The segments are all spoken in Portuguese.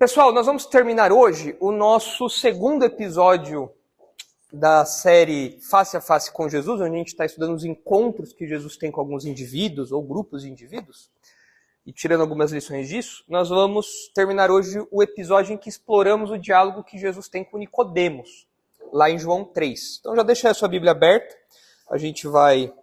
Pessoal, nós vamos terminar hoje o nosso segundo episódio da série Face a Face com Jesus, onde a gente está estudando os encontros que Jesus tem com alguns indivíduos ou grupos de indivíduos, e tirando algumas lições disso. Nós vamos terminar hoje o episódio em que exploramos o diálogo que Jesus tem com Nicodemos, lá em João 3. Então já deixa a sua Bíblia aberta, a gente vai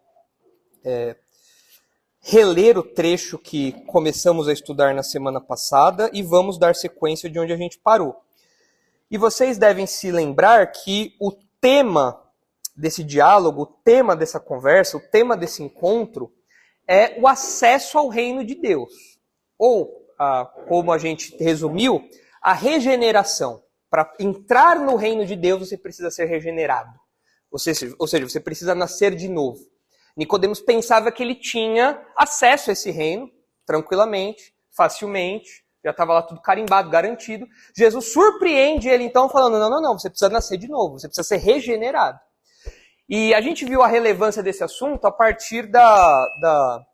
reler o trecho que começamos a estudar na semana passada e vamos dar sequência de onde a gente parou. E vocês devem se lembrar que o tema desse diálogo, o tema dessa conversa, o tema desse encontro é o acesso ao reino de Deus. Ou, como a gente resumiu, a regeneração. Para entrar no reino de Deus, você precisa ser regenerado. Ou seja, você precisa nascer de novo. Nicodemos pensava que ele tinha acesso a esse reino, tranquilamente, facilmente, já estava lá tudo carimbado, garantido. Jesus surpreende ele então falando, não, você precisa nascer de novo, você precisa ser regenerado. E a gente viu a relevância desse assunto a partir da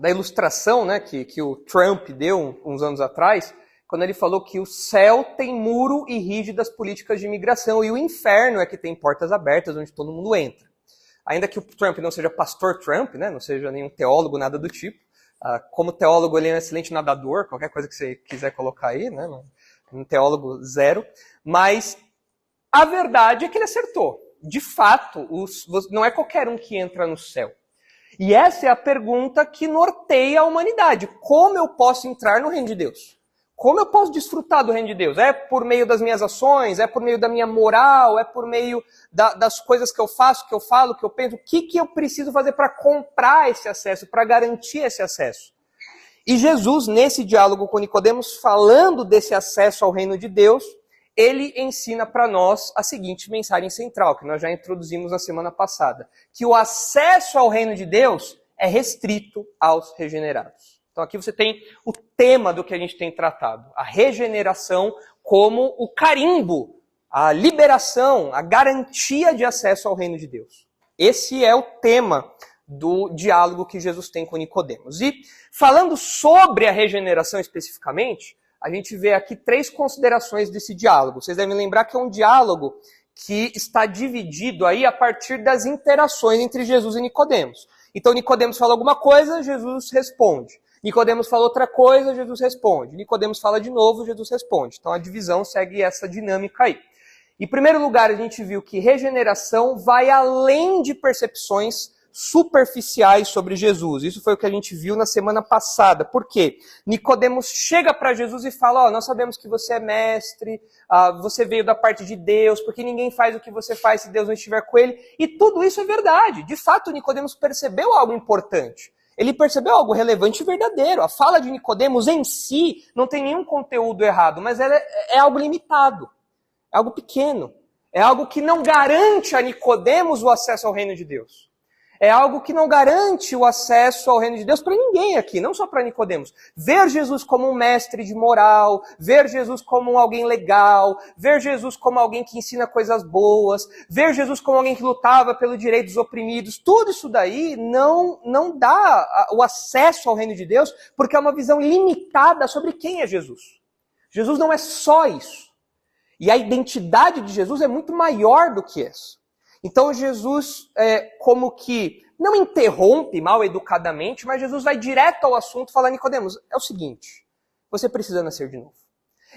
ilustração, né, que o Trump deu uns anos atrás, quando ele falou que o céu tem muro e rígidas políticas de imigração e o inferno é que tem portas abertas onde todo mundo entra. Ainda que o Trump não seja pastor Trump, né, não seja nenhum teólogo, nada do tipo, como teólogo ele é um excelente nadador, qualquer coisa que você quiser colocar aí, né, um teólogo zero, mas a verdade é que ele acertou. De fato, não é qualquer um que entra no céu. E essa é a pergunta que norteia a humanidade. Como eu posso entrar no reino de Deus? Como eu posso desfrutar do reino de Deus? É por meio das minhas ações? É por meio da minha moral? É por meio das coisas que eu faço, que eu falo, que eu penso? O que eu preciso fazer para comprar esse acesso, para garantir esse acesso? E Jesus, nesse diálogo com Nicodemos, falando desse acesso ao reino de Deus, ele ensina para nós a seguinte mensagem central, que nós já introduzimos na semana passada, que o acesso ao reino de Deus é restrito aos regenerados. Então aqui você tem o tema do que a gente tem tratado, a regeneração como o carimbo, a liberação, a garantia de acesso ao reino de Deus. Esse é o tema do diálogo que Jesus tem com Nicodemos. E falando sobre a regeneração especificamente, a gente vê aqui 3 considerações desse diálogo. Vocês devem lembrar que é um diálogo que está dividido aí a partir das interações entre Jesus e Nicodemos. Então Nicodemos fala alguma coisa, Jesus responde. Nicodemos fala outra coisa, Jesus responde. Nicodemos fala de novo, Jesus responde. Então a divisão segue essa dinâmica aí. Em primeiro lugar, a gente viu que regeneração vai além de percepções superficiais sobre Jesus. Isso foi o que a gente viu na semana passada. Por quê? Nicodemos chega para Jesus e fala, nós sabemos que você é mestre, você veio da parte de Deus, porque ninguém faz o que você faz se Deus não estiver com ele. E tudo isso é verdade. De fato, Nicodemos percebeu algo importante. Ele percebeu algo relevante e verdadeiro. A fala de Nicodemos em si não tem nenhum conteúdo errado, mas ela é algo limitado, é algo pequeno, é algo que não garante a Nicodemos o acesso ao reino de Deus. É algo que não garante o acesso ao reino de Deus para ninguém aqui, não só para Nicodemos. Ver Jesus como um mestre de moral, ver Jesus como alguém legal, ver Jesus como alguém que ensina coisas boas, ver Jesus como alguém que lutava pelo direito dos oprimidos, tudo isso daí não dá o acesso ao reino de Deus, porque é uma visão limitada sobre quem é Jesus. Jesus não é só isso. E a identidade de Jesus é muito maior do que isso. Então Jesus, como que não interrompe mal educadamente, mas Jesus vai direto ao assunto falando, Nicodemos, é o seguinte, você precisa nascer de novo.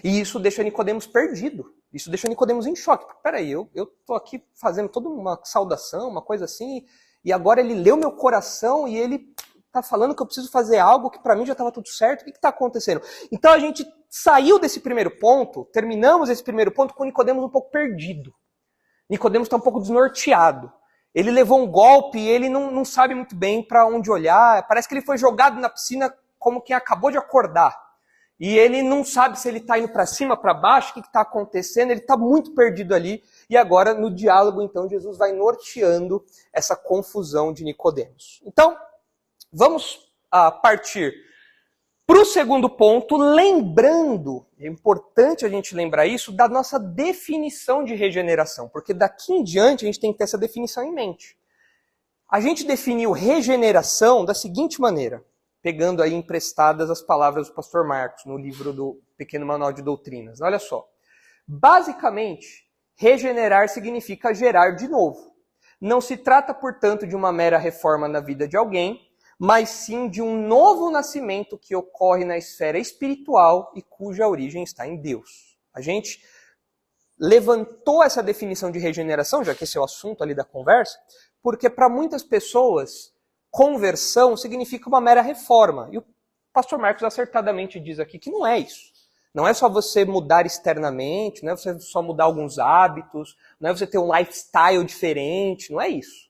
E isso deixa Nicodemos perdido, isso deixa Nicodemos em choque. Peraí, eu tô aqui fazendo toda uma saudação, uma coisa assim, e agora ele leu meu coração e ele tá falando que eu preciso fazer algo que para mim já estava tudo certo, o que está acontecendo? Então a gente saiu desse primeiro ponto, terminamos esse primeiro ponto com Nicodemos um pouco perdido. Nicodemos está um pouco desnorteado. Ele levou um golpe e ele não sabe muito bem para onde olhar. Parece que ele foi jogado na piscina como quem acabou de acordar. E ele não sabe se ele está indo para cima, para baixo, o que está acontecendo. Ele está muito perdido ali. E agora, no diálogo, então, Jesus vai norteando essa confusão de Nicodemos. Então, vamos partir para o segundo ponto, lembrando, é importante a gente lembrar isso, da nossa definição de regeneração, porque daqui em diante a gente tem que ter essa definição em mente. A gente definiu regeneração da seguinte maneira: pegando aí emprestadas as palavras do pastor Marcos, no livro do Pequeno Manual de Doutrinas. Olha só. Basicamente, regenerar significa gerar de novo. Não se trata, portanto, de uma mera reforma na vida de alguém, mas sim de um novo nascimento que ocorre na esfera espiritual e cuja origem está em Deus. A gente levantou essa definição de regeneração, já que esse é o assunto ali da conversa, porque para muitas pessoas, conversão significa uma mera reforma. E o pastor Marcos acertadamente diz aqui que não é isso. Não é só você mudar externamente, não é você só mudar alguns hábitos, não é você ter um lifestyle diferente, não é isso.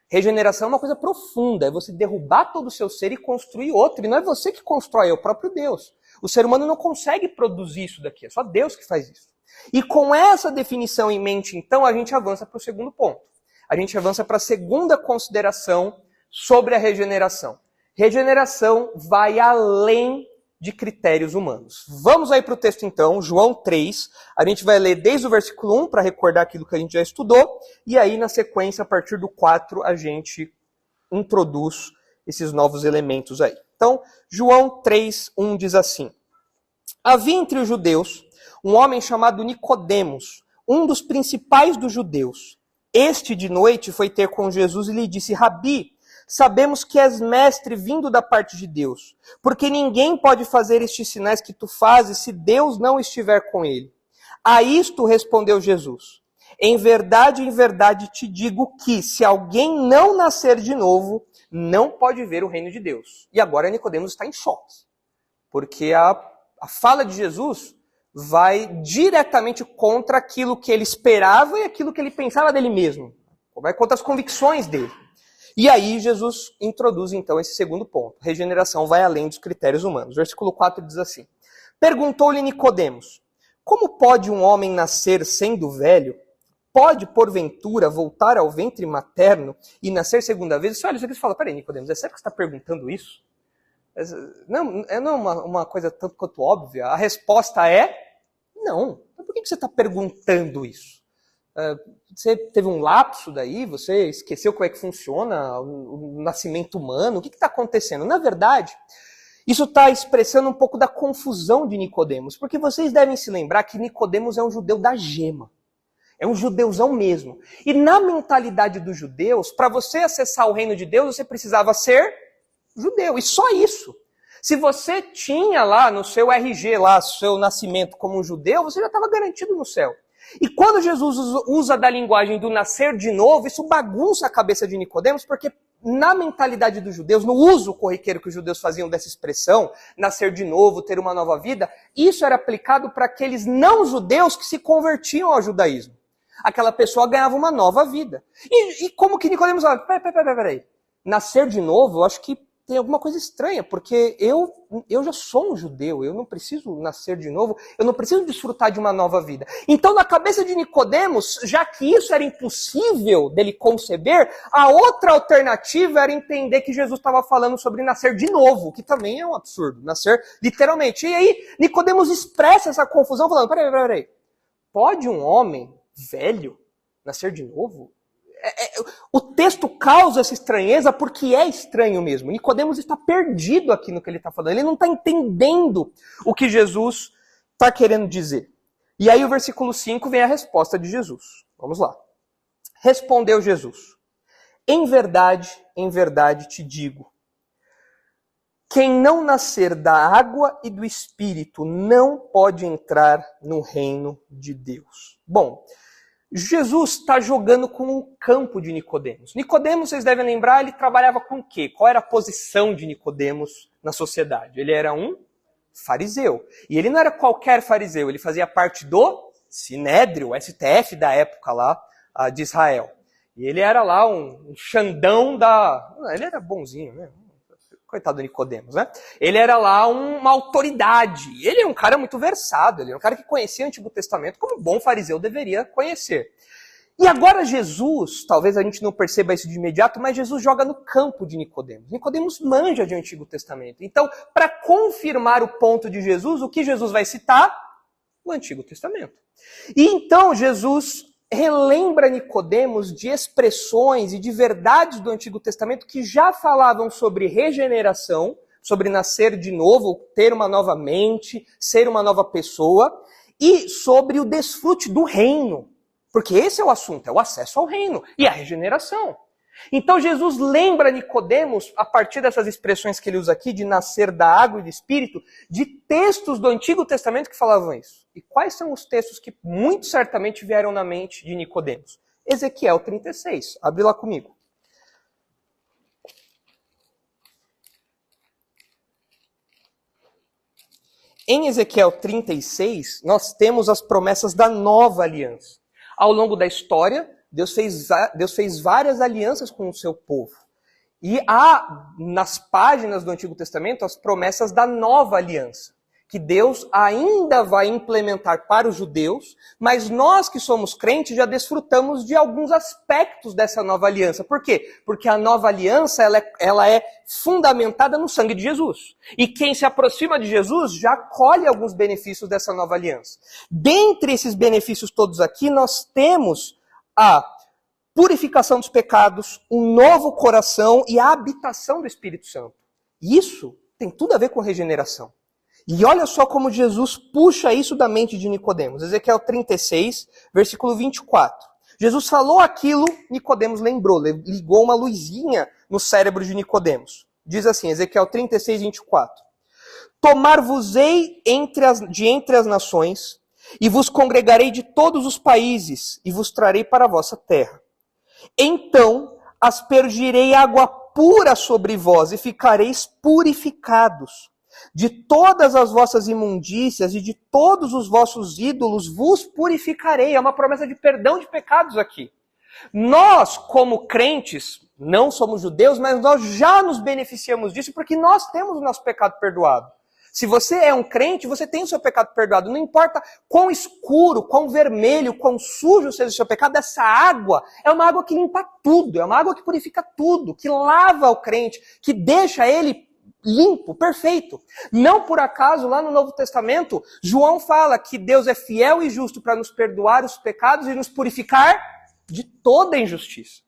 Regeneração é uma coisa profunda, é você derrubar todo o seu ser e construir outro. E não é você que constrói, é o próprio Deus. O ser humano não consegue produzir isso daqui, é só Deus que faz isso. E com essa definição em mente, então, a gente avança para o segundo ponto. A gente avança para a segunda consideração sobre a regeneração. Regeneração vai além de critérios humanos. Vamos aí para o texto então, João 3. A gente vai ler desde o versículo 1 para recordar aquilo que a gente já estudou. E aí, na sequência, a partir do 4, a gente introduz esses novos elementos aí. Então, João 3, 1 diz assim: Havia entre os judeus um homem chamado Nicodemos, um dos principais dos judeus. Este de noite foi ter com Jesus e lhe disse: Rabi, sabemos que és mestre vindo da parte de Deus, porque ninguém pode fazer estes sinais que tu fazes se Deus não estiver com ele. A isto respondeu Jesus: em verdade te digo que se alguém não nascer de novo, não pode ver o reino de Deus. E agora Nicodemos está em choque, porque a fala de Jesus vai diretamente contra aquilo que ele esperava e aquilo que ele pensava dele mesmo. Vai contra as convicções dele. E aí Jesus introduz então esse segundo ponto. Regeneração vai além dos critérios humanos. Versículo 4 diz assim: Perguntou-lhe Nicodemos: Como pode um homem nascer sendo velho? Pode, porventura, voltar ao ventre materno e nascer segunda vez? Você olha isso aqui e fala: Peraí, Nicodemos, é sério que você está perguntando isso? Não é uma coisa tanto quanto óbvia. A resposta é não. Então, por que você está perguntando isso? Você teve um lapso daí? Você esqueceu como é que funciona o nascimento humano? O que está acontecendo? Na verdade, isso está expressando um pouco da confusão de Nicodemos, porque vocês devem se lembrar que Nicodemos é um judeu da gema. É um judeuzão mesmo. E na mentalidade dos judeus, para você acessar o reino de Deus, você precisava ser judeu. E só isso. Se você tinha lá no seu RG, lá, seu nascimento como um judeu, você já estava garantido no céu. E quando Jesus usa da linguagem do nascer de novo, isso bagunça a cabeça de Nicodemos, porque na mentalidade dos judeus, no uso corriqueiro que os judeus faziam dessa expressão, nascer de novo, ter uma nova vida, isso era aplicado para aqueles não-judeus que se convertiam ao judaísmo. Aquela pessoa ganhava uma nova vida. E como que Nicodemos fala, peraí, nascer de novo, eu acho que tem alguma coisa estranha, porque eu já sou um judeu, eu não preciso nascer de novo, eu não preciso desfrutar de uma nova vida. Então, na cabeça de Nicodemos, já que isso era impossível dele conceber, a outra alternativa era entender que Jesus estava falando sobre nascer de novo, que também é um absurdo, nascer literalmente. E aí, Nicodemos expressa essa confusão falando, peraí, pode um homem velho nascer de novo? O texto causa essa estranheza porque é estranho mesmo. Nicodemos está perdido aqui no que ele está falando. Ele não está entendendo o que Jesus está querendo dizer. E aí o versículo 5 vem a resposta de Jesus. Vamos lá. Respondeu Jesus: em verdade te digo, quem não nascer da água e do Espírito não pode entrar no reino de Deus. Bom, Jesus está jogando com o campo de Nicodemos. Nicodemos, vocês devem lembrar, ele trabalhava com o quê? Qual era a posição de Nicodemos na sociedade? Ele era um fariseu. E ele não era qualquer fariseu, ele fazia parte do Sinédrio, o STF da época lá de Israel. E ele era lá um Xandão da... Ele era bonzinho, né? Coitado do Nicodemos, né? Ele era lá uma autoridade. Ele é um cara muito versado. Ele é um cara que conhecia o Antigo Testamento como um bom fariseu deveria conhecer. E agora Jesus, talvez a gente não perceba isso de imediato, mas Jesus joga no campo de Nicodemos. Nicodemos manja de Antigo Testamento. Então, para confirmar o ponto de Jesus, o que Jesus vai citar? O Antigo Testamento. E então Jesus relembra Nicodemos de expressões e de verdades do Antigo Testamento que já falavam sobre regeneração, sobre nascer de novo, ter uma nova mente, ser uma nova pessoa, e sobre o desfrute do reino. Porque esse é o assunto, é o acesso ao reino e a regeneração. Então Jesus lembra Nicodemos, a partir dessas expressões que ele usa aqui, de nascer da água e do Espírito, de textos do Antigo Testamento que falavam isso. E quais são os textos que muito certamente vieram na mente de Nicodemos? Ezequiel 36. Abre lá comigo. Em Ezequiel 36, nós temos as promessas da nova aliança. Ao longo da história, Deus fez várias alianças com o seu povo. E há, nas páginas do Antigo Testamento, as promessas da nova aliança, que Deus ainda vai implementar para os judeus, mas nós que somos crentes já desfrutamos de alguns aspectos dessa nova aliança. Por quê? Porque a nova aliança ela é fundamentada no sangue de Jesus. E quem se aproxima de Jesus já colhe alguns benefícios dessa nova aliança. Dentre esses benefícios todos aqui, nós temos a purificação dos pecados, um novo coração e a habitação do Espírito Santo. Isso tem tudo a ver com regeneração. E olha só como Jesus puxa isso da mente de Nicodemos. Ezequiel 36, versículo 24. Jesus falou aquilo, Nicodemos lembrou, ligou uma luzinha no cérebro de Nicodemos. Diz assim, Ezequiel 36, 24. Tomar-vos-ei de entre as nações, e vos congregarei de todos os países, e vos trarei para a vossa terra. Então aspergirei água pura sobre vós, e ficareis purificados. De todas as vossas imundícias e de todos os vossos ídolos vos purificarei. É uma promessa de perdão de pecados aqui. Nós, como crentes, não somos judeus, mas nós já nos beneficiamos disso porque nós temos o nosso pecado perdoado. Se você é um crente, você tem o seu pecado perdoado. Não importa quão escuro, quão vermelho, quão sujo seja o seu pecado, essa água é uma água que limpa tudo, é uma água que purifica tudo, que lava o crente, que deixa ele limpo, perfeito. Não por acaso, lá no Novo Testamento, João fala que Deus é fiel e justo para nos perdoar os pecados e nos purificar de toda injustiça.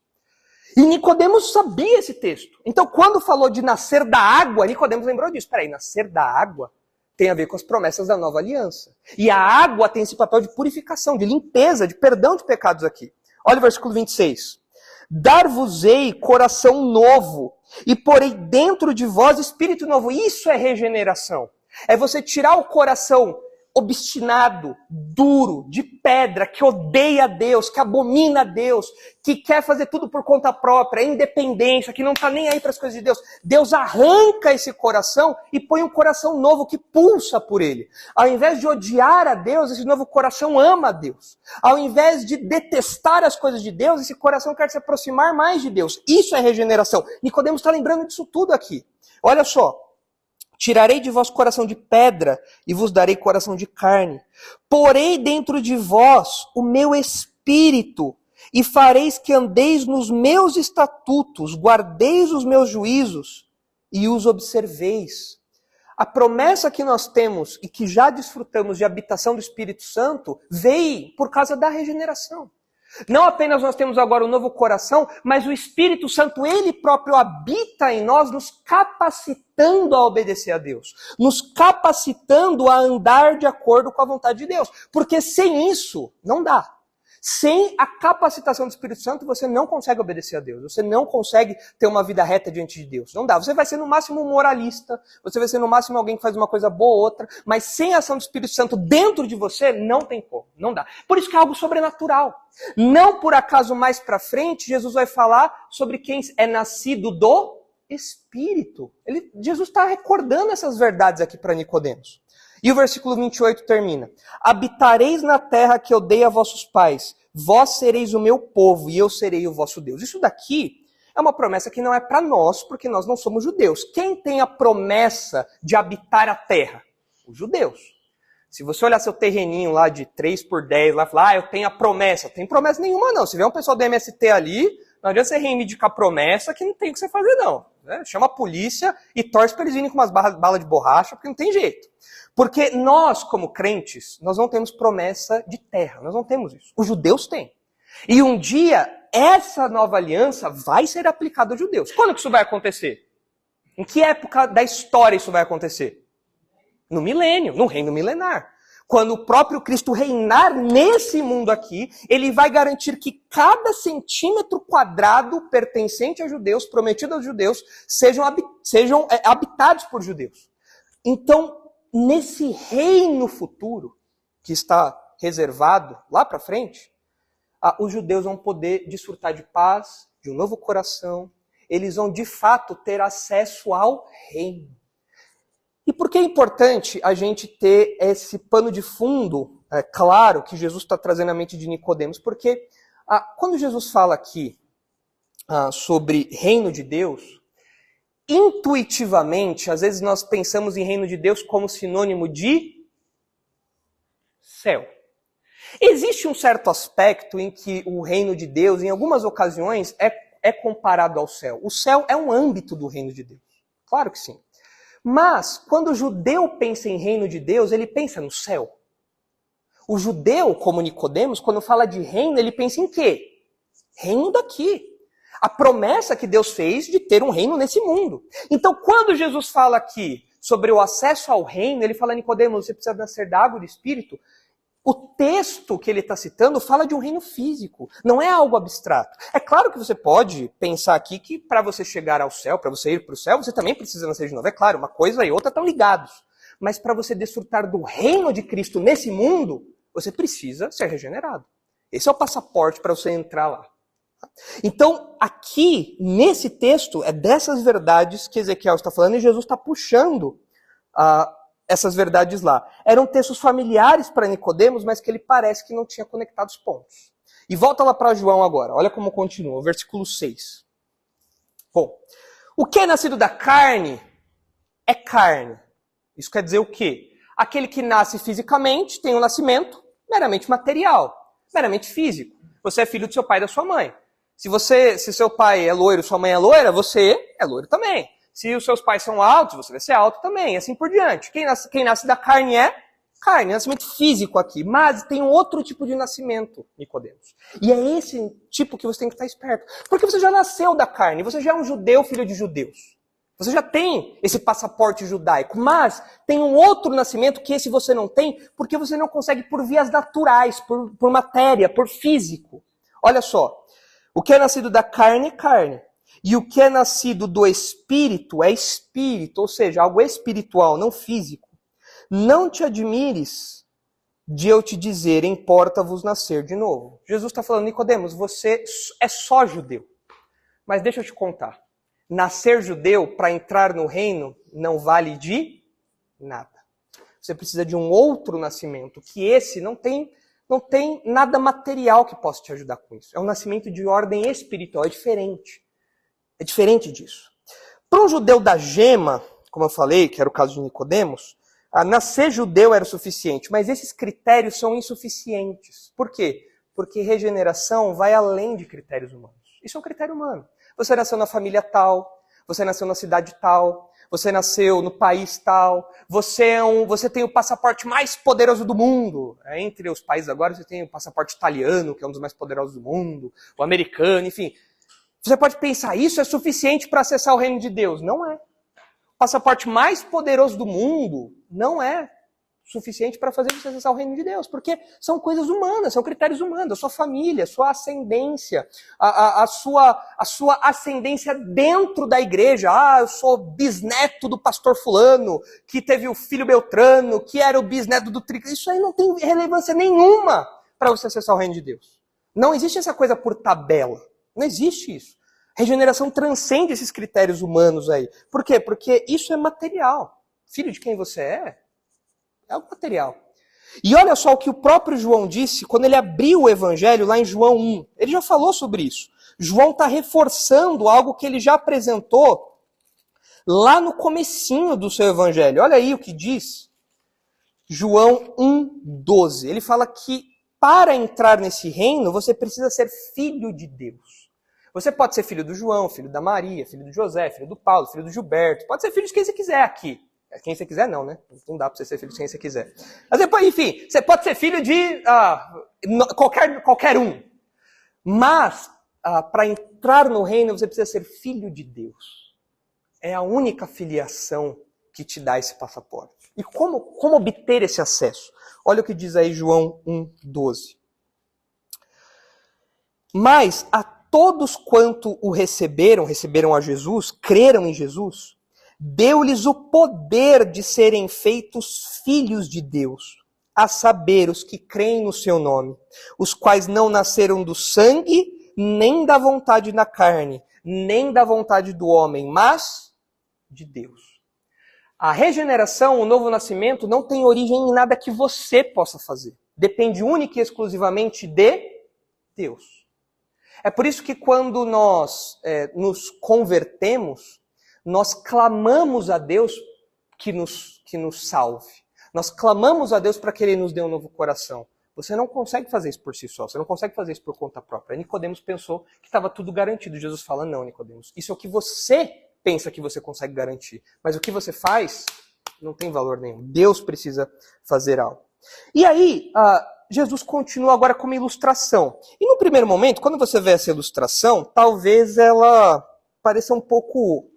E Nicodemos sabia esse texto. Então, quando falou de nascer da água, Nicodemos lembrou disso. Peraí, nascer da água tem a ver com as promessas da nova aliança. E a água tem esse papel de purificação, de limpeza, de perdão de pecados aqui. Olha o versículo 26. Dar-vos-ei coração novo, e porei dentro de vós espírito novo. Isso é regeneração. É você tirar o coração obstinado, duro, de pedra, que odeia Deus, que abomina Deus, que quer fazer tudo por conta própria, independência, que não está nem aí para as coisas de Deus. Deus arranca esse coração e põe um coração novo que pulsa por ele. Ao invés de odiar a Deus, esse novo coração ama a Deus. Ao invés de detestar as coisas de Deus, esse coração quer se aproximar mais de Deus. Isso é regeneração. Nicodemos está lembrando disso tudo aqui. Olha só. Tirarei de vós coração de pedra e vos darei coração de carne. Porei dentro de vós o meu espírito e fareis que andeis nos meus estatutos, guardeis os meus juízos e os observeis. A promessa que nós temos e que já desfrutamos de habitação do Espírito Santo veio por causa da regeneração. Não apenas nós temos agora um novo coração, mas o Espírito Santo, ele próprio habita em nós, nos capacitando a obedecer a Deus, nos capacitando a andar de acordo com a vontade de Deus. Porque sem isso, não dá. Sem a capacitação do Espírito Santo, você não consegue obedecer a Deus. Você não consegue ter uma vida reta diante de Deus. Não dá. Você vai ser no máximo um moralista, você vai ser no máximo alguém que faz uma coisa boa ou outra, mas sem a ação do Espírito Santo dentro de você, não tem como. Não dá. Por isso que é algo sobrenatural. Não por acaso mais pra frente, Jesus vai falar sobre quem é nascido do Espírito. Jesus está recordando essas verdades aqui para Nicodemos. E o versículo 28 termina. Habitareis na terra que eu dei a vossos pais. Vós sereis o meu povo e eu serei o vosso Deus. Isso daqui é uma promessa que não é para nós, porque nós não somos judeus. Quem tem a promessa de habitar a terra? Os judeus. Se você olhar seu terreninho lá de 3x10, lá falar, eu tenho a promessa. Não tem promessa nenhuma não. Se vier um pessoal do MST ali, não adianta você reivindicar promessa que não tem o que você fazer não. Chama a polícia e torce para eles virem com umas balas de borracha, porque não tem jeito. Porque nós, como crentes, nós não temos promessa de terra. Nós não temos isso. Os judeus têm. E um dia, essa nova aliança vai ser aplicada aos judeus. Quando que isso vai acontecer? Em que época da história isso vai acontecer? No milênio, no reino milenar. Quando o próprio Cristo reinar nesse mundo aqui, ele vai garantir que cada centímetro quadrado pertencente a judeus, prometido aos judeus, sejam habitados por judeus. Então, nesse reino futuro, que está reservado lá para frente, os judeus vão poder desfrutar de paz, de um novo coração. Eles vão, de fato, ter acesso ao reino. E por que é importante a gente ter esse pano de fundo, claro, que Jesus está trazendo à mente de Nicodemos? Porque quando Jesus fala aqui sobre reino de Deus, intuitivamente, às vezes nós pensamos em reino de Deus como sinônimo de céu. Existe um certo aspecto em que o reino de Deus, em algumas ocasiões, é comparado ao céu. O céu é um âmbito do reino de Deus. Claro que sim. Mas, quando o judeu pensa em reino de Deus, ele pensa no céu. O judeu, como Nicodemos, quando fala de reino, ele pensa em quê? Reino daqui. A promessa que Deus fez de ter um reino nesse mundo. Então, quando Jesus fala aqui sobre o acesso ao reino, ele fala, Nicodemos, você precisa nascer da água e do Espírito. O texto que ele está citando fala de um reino físico, não é algo abstrato. É claro que você pode pensar aqui que para você chegar ao céu, para você ir para o céu, você também precisa nascer de novo. É claro, uma coisa e outra estão ligados. Mas para você desfrutar do reino de Cristo nesse mundo, você precisa ser regenerado. Esse é o passaporte para você entrar lá. Então, aqui, nesse texto, é dessas verdades que Ezequiel está falando e Jesus está puxando essas verdades lá. Eram textos familiares para Nicodemos, mas que ele parece que não tinha conectado os pontos. E volta lá para João agora. Olha como continua, versículo 6. Bom, o que é nascido da carne é carne. Isso quer dizer o quê? Aquele que nasce fisicamente tem um nascimento meramente material, meramente físico. Você é filho do seu pai e da sua mãe. Se seu pai é loiro, sua mãe é loira, você é loiro também. Se os seus pais são altos, você vai ser alto também, e assim por diante. Quem nasce da carne é carne, nascimento físico aqui. Mas tem um outro tipo de nascimento, Nicodemos. E é esse tipo que você tem que estar esperto. Porque você já nasceu da carne, você já é um judeu, filho de judeus. Você já tem esse passaporte judaico, mas tem um outro nascimento que esse você não tem, porque você não consegue por vias naturais, por matéria, por físico. Olha só, o que é nascido da carne é carne. E o que é nascido do Espírito é Espírito, ou seja, algo espiritual, não físico. Não te admires de eu te dizer, importa-vos nascer de novo. Jesus está falando, Nicodemos, você é só judeu. Mas deixa eu te contar. Nascer judeu para entrar no reino não vale de nada. Você precisa de um outro nascimento, que esse não tem nada material que possa te ajudar com isso. É um nascimento de ordem espiritual, é diferente. É diferente disso. Para um judeu da gema, como eu falei, que era o caso de Nicodemos, nascer judeu era o suficiente, mas esses critérios são insuficientes. Por quê? Porque regeneração vai além de critérios humanos. Isso é um critério humano. Você nasceu na família tal, você nasceu na cidade tal, você nasceu no país tal, você tem o passaporte mais poderoso do mundo. Entre os países agora você tem o passaporte italiano, que é um dos mais poderosos do mundo, o americano, enfim. Você pode pensar, isso é suficiente para acessar o reino de Deus. Não é. O passaporte mais poderoso do mundo não é suficiente para fazer você acessar o reino de Deus. Porque são coisas humanas, são critérios humanos. A sua família, a sua ascendência, a sua ascendência dentro da igreja. Eu sou bisneto do pastor fulano, que teve o filho Beltrano, que era o bisneto do Trigo. Isso aí não tem relevância nenhuma para você acessar o reino de Deus. Não existe essa coisa por tabela. Não existe isso. Regeneração transcende esses critérios humanos aí. Por quê? Porque isso é material. Filho de quem você é algo material. E olha só o que o próprio João disse quando ele abriu o evangelho lá em João 1. Ele já falou sobre isso. João está reforçando algo que ele já apresentou lá no comecinho do seu evangelho. Olha aí o que diz João 1:12. Ele fala que para entrar nesse reino você precisa ser filho de Deus. Você pode ser filho do João, filho da Maria, filho do José, filho do Paulo, filho do Gilberto. Pode ser filho de quem você quiser aqui. Quem você quiser não, né? Não dá para você ser filho de quem você quiser. Mas depois, enfim, você pode ser filho de qualquer um. Mas, para entrar no reino, você precisa ser filho de Deus. é a única filiação que te dá esse passaporte. E como obter esse acesso? Olha o que diz aí João 1,12. Mas a todos quanto o receberam a Jesus, creram em Jesus, deu-lhes o poder de serem feitos filhos de Deus, a saber, os que creem no seu nome, os quais não nasceram do sangue, nem da vontade da carne, nem da vontade do homem, mas de Deus. A regeneração, o novo nascimento, não tem origem em nada que você possa fazer. Depende única e exclusivamente de Deus. É por isso que quando nós nos convertemos, nós clamamos a Deus que nos salve. Nós clamamos a Deus para que Ele nos dê um novo coração. Você não consegue fazer isso por si só, você não consegue fazer isso por conta própria. Nicodemos pensou que estava tudo garantido. Jesus fala, não, Nicodemos, isso é o que você pensa que você consegue garantir. Mas o que você faz não tem valor nenhum. Deus precisa fazer algo. E aí, Jesus continua agora com uma ilustração. E no primeiro momento, quando você vê essa ilustração, talvez ela pareça um pouco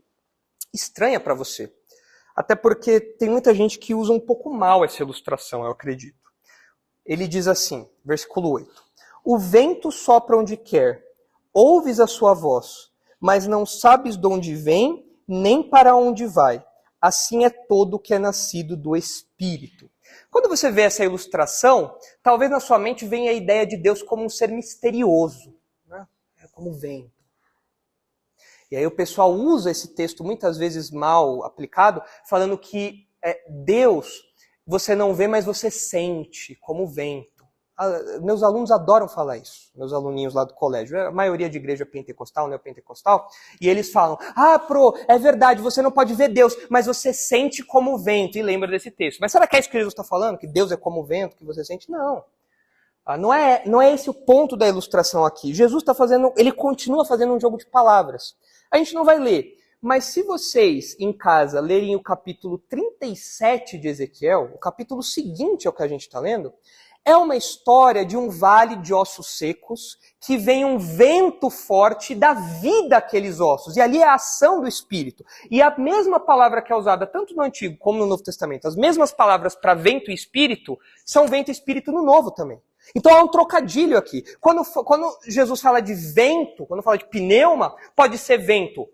estranha para você. Até porque tem muita gente que usa um pouco mal essa ilustração, eu acredito. Ele diz assim, versículo 8. O vento sopra onde quer, ouves a sua voz, mas não sabes de onde vem, nem para onde vai. Assim é todo o que é nascido do Espírito. Quando você vê essa ilustração, talvez na sua mente venha a ideia de Deus como um ser misterioso, né? Como vento. E aí o pessoal usa esse texto muitas vezes mal aplicado, falando que Deus você não vê, mas você sente, como vento. Meus alunos adoram falar isso, meus aluninhos lá do colégio, a maioria de igreja pentecostal, neopentecostal, e eles falam, é verdade, você não pode ver Deus, mas você sente como vento, e lembra desse texto. Mas será que é isso que Jesus está falando? Que Deus é como vento, que você sente? Não. Não é esse o ponto da ilustração aqui. Jesus ele continua fazendo um jogo de palavras. A gente não vai ler, mas se vocês em casa lerem o capítulo 37 de Ezequiel, o capítulo seguinte ao que a gente está lendo, é uma história de um vale de ossos secos, que vem um vento forte da vida àqueles ossos. E ali é a ação do Espírito. E a mesma palavra que é usada tanto no Antigo como no Novo Testamento, as mesmas palavras para vento e espírito, são vento e espírito no Novo também. Então há um trocadilho aqui. Quando Jesus fala de vento, quando fala de pneuma, pode ser vento,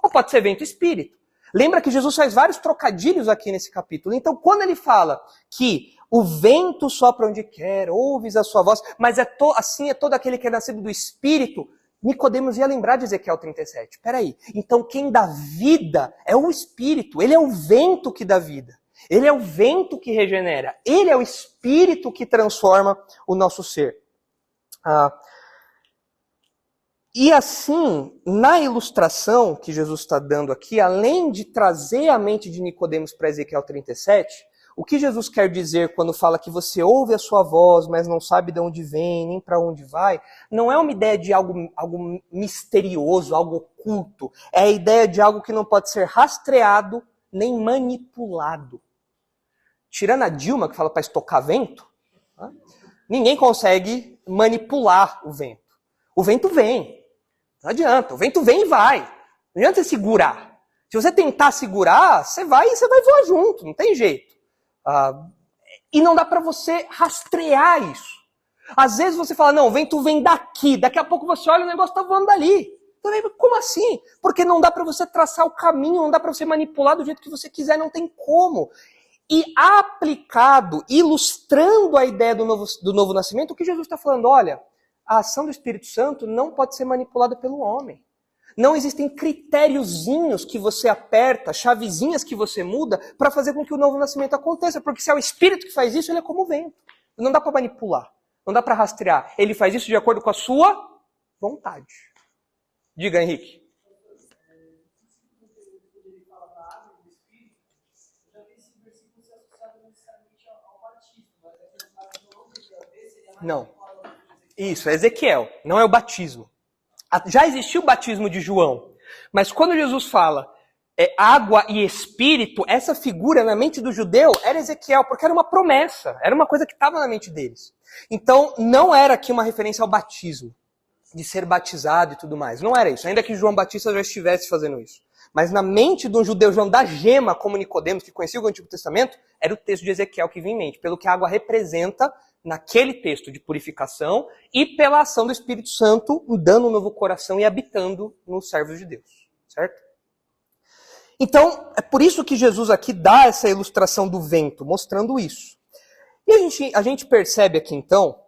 ou pode ser vento e espírito. Lembra que Jesus faz vários trocadilhos aqui nesse capítulo. Então quando ele fala que o vento sopra onde quer, ouves a sua voz, mas assim é todo aquele que é nascido do Espírito, Nicodemos ia lembrar de Ezequiel 37. Peraí, então quem dá vida é o Espírito, ele é o vento que dá vida. Ele é o vento que regenera. Ele é o Espírito que transforma o nosso ser. E assim, na ilustração que Jesus está dando aqui, além de trazer a mente de Nicodemos para Ezequiel 37, o que Jesus quer dizer quando fala que você ouve a sua voz, mas não sabe de onde vem, nem para onde vai, não é uma ideia de algo misterioso, algo oculto. É a ideia de algo que não pode ser rastreado nem manipulado. Tirando a Dilma, que fala para estocar vento, ninguém consegue manipular o vento. O vento vem. Não adianta. O vento vem e vai. Não adianta você segurar. Se você tentar segurar, você vai voar junto. Não tem jeito. E não dá para você rastrear isso. Às vezes você fala, não, o vento vem daqui. Daqui a pouco você olha e o negócio está voando dali. Então, como assim? Porque não dá para você traçar o caminho, não dá para você manipular do jeito que você quiser, não tem como. E aplicado, ilustrando a ideia do novo nascimento, o que Jesus está falando? Olha, a ação do Espírito Santo não pode ser manipulada pelo homem. Não existem critériozinhos que você aperta, chavezinhas que você muda para fazer com que o novo nascimento aconteça. Porque se é o Espírito que faz isso, ele é como o vento. Não dá para manipular, não dá para rastrear. Ele faz isso de acordo com a sua vontade. Diga, Henrique. Não. Isso, é Ezequiel, não é o batismo. Já existiu o batismo de João, mas quando Jesus fala água e espírito, essa figura na mente do judeu era Ezequiel, porque era uma promessa, era uma coisa que estava na mente deles. Então, não era aqui uma referência ao batismo, de ser batizado e tudo mais. Não era isso, ainda que João Batista já estivesse fazendo isso. Mas na mente de um judeu João da gema, como Nicodemos, que conhecia o Antigo Testamento, era o texto de Ezequiel que vinha em mente, pelo que a água representa naquele texto de purificação e pela ação do Espírito Santo dando um novo coração e habitando nos servos de Deus, certo? Então, é por isso que Jesus aqui dá essa ilustração do vento, mostrando isso. E a gente percebe aqui, então,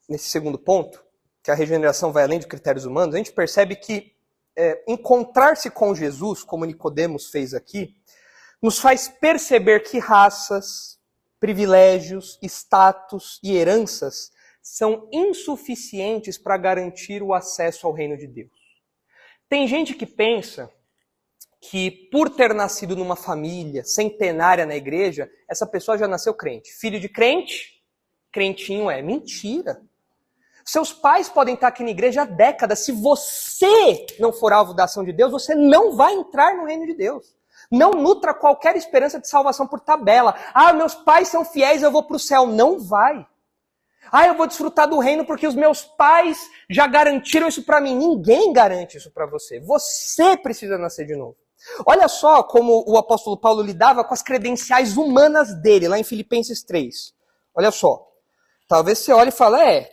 nesse segundo ponto, que a regeneração vai além de critérios humanos, a gente percebe que encontrar-se com Jesus, como Nicodemos fez aqui, nos faz perceber que raças, privilégios, status e heranças são insuficientes para garantir o acesso ao reino de Deus. Tem gente que pensa que por ter nascido numa família centenária na igreja, essa pessoa já nasceu crente. Filho de crente, crentinho é. Mentira. Seus pais podem estar aqui na igreja há décadas. Se você não for alvo da ação de Deus, você não vai entrar no reino de Deus. Não nutra qualquer esperança de salvação por tabela. Ah, meus pais são fiéis, eu vou para o céu. Não vai. Ah, eu vou desfrutar do reino porque os meus pais já garantiram isso para mim. Ninguém garante isso para você. Você precisa nascer de novo. Olha só como o apóstolo Paulo lidava com as credenciais humanas dele, lá em Filipenses 3. Olha só. Talvez você olhe e fale,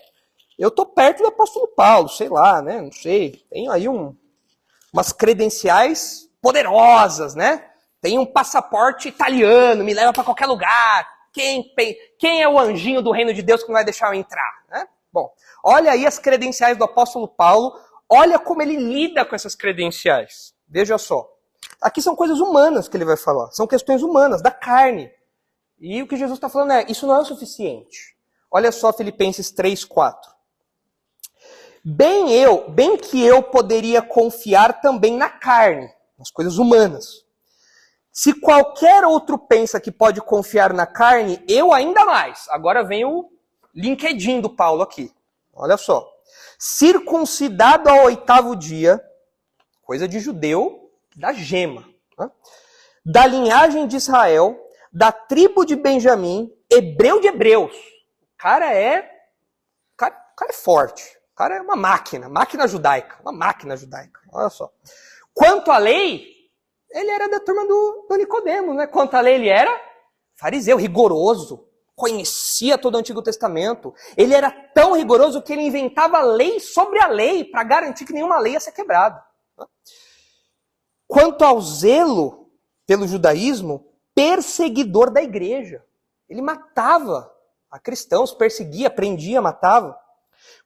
eu tô perto do apóstolo Paulo, sei lá, né? Não sei. Tenho aí umas credenciais poderosas, né? Tenho um passaporte italiano, me leva para qualquer lugar. Quem é o anjinho do reino de Deus que não vai deixar eu entrar? Né? Bom, olha aí as credenciais do apóstolo Paulo. Olha como ele lida com essas credenciais. Veja só. Aqui são coisas humanas que ele vai falar. São questões humanas, da carne. E o que Jesus está falando isso não é o suficiente. Olha só Filipenses 3:4. Bem que eu poderia confiar também na carne, nas coisas humanas. Se qualquer outro pensa que pode confiar na carne, eu ainda mais. Agora vem o LinkedIn do Paulo aqui. Olha só. Circuncidado ao 8º dia, coisa de judeu da gema, né? Da linhagem de Israel, da tribo de Benjamim, hebreu de hebreus. O cara é forte. O cara é uma máquina judaica. Uma máquina judaica. Olha só. Quanto à lei, ele era da turma do Nicodemos, né? Quanto à lei, ele era fariseu, rigoroso. Conhecia todo o Antigo Testamento. Ele era tão rigoroso que ele inventava lei sobre a lei para garantir que nenhuma lei ia ser quebrada. Quanto ao zelo pelo judaísmo, perseguidor da igreja. Ele matava a cristãos, perseguia, prendia, matava.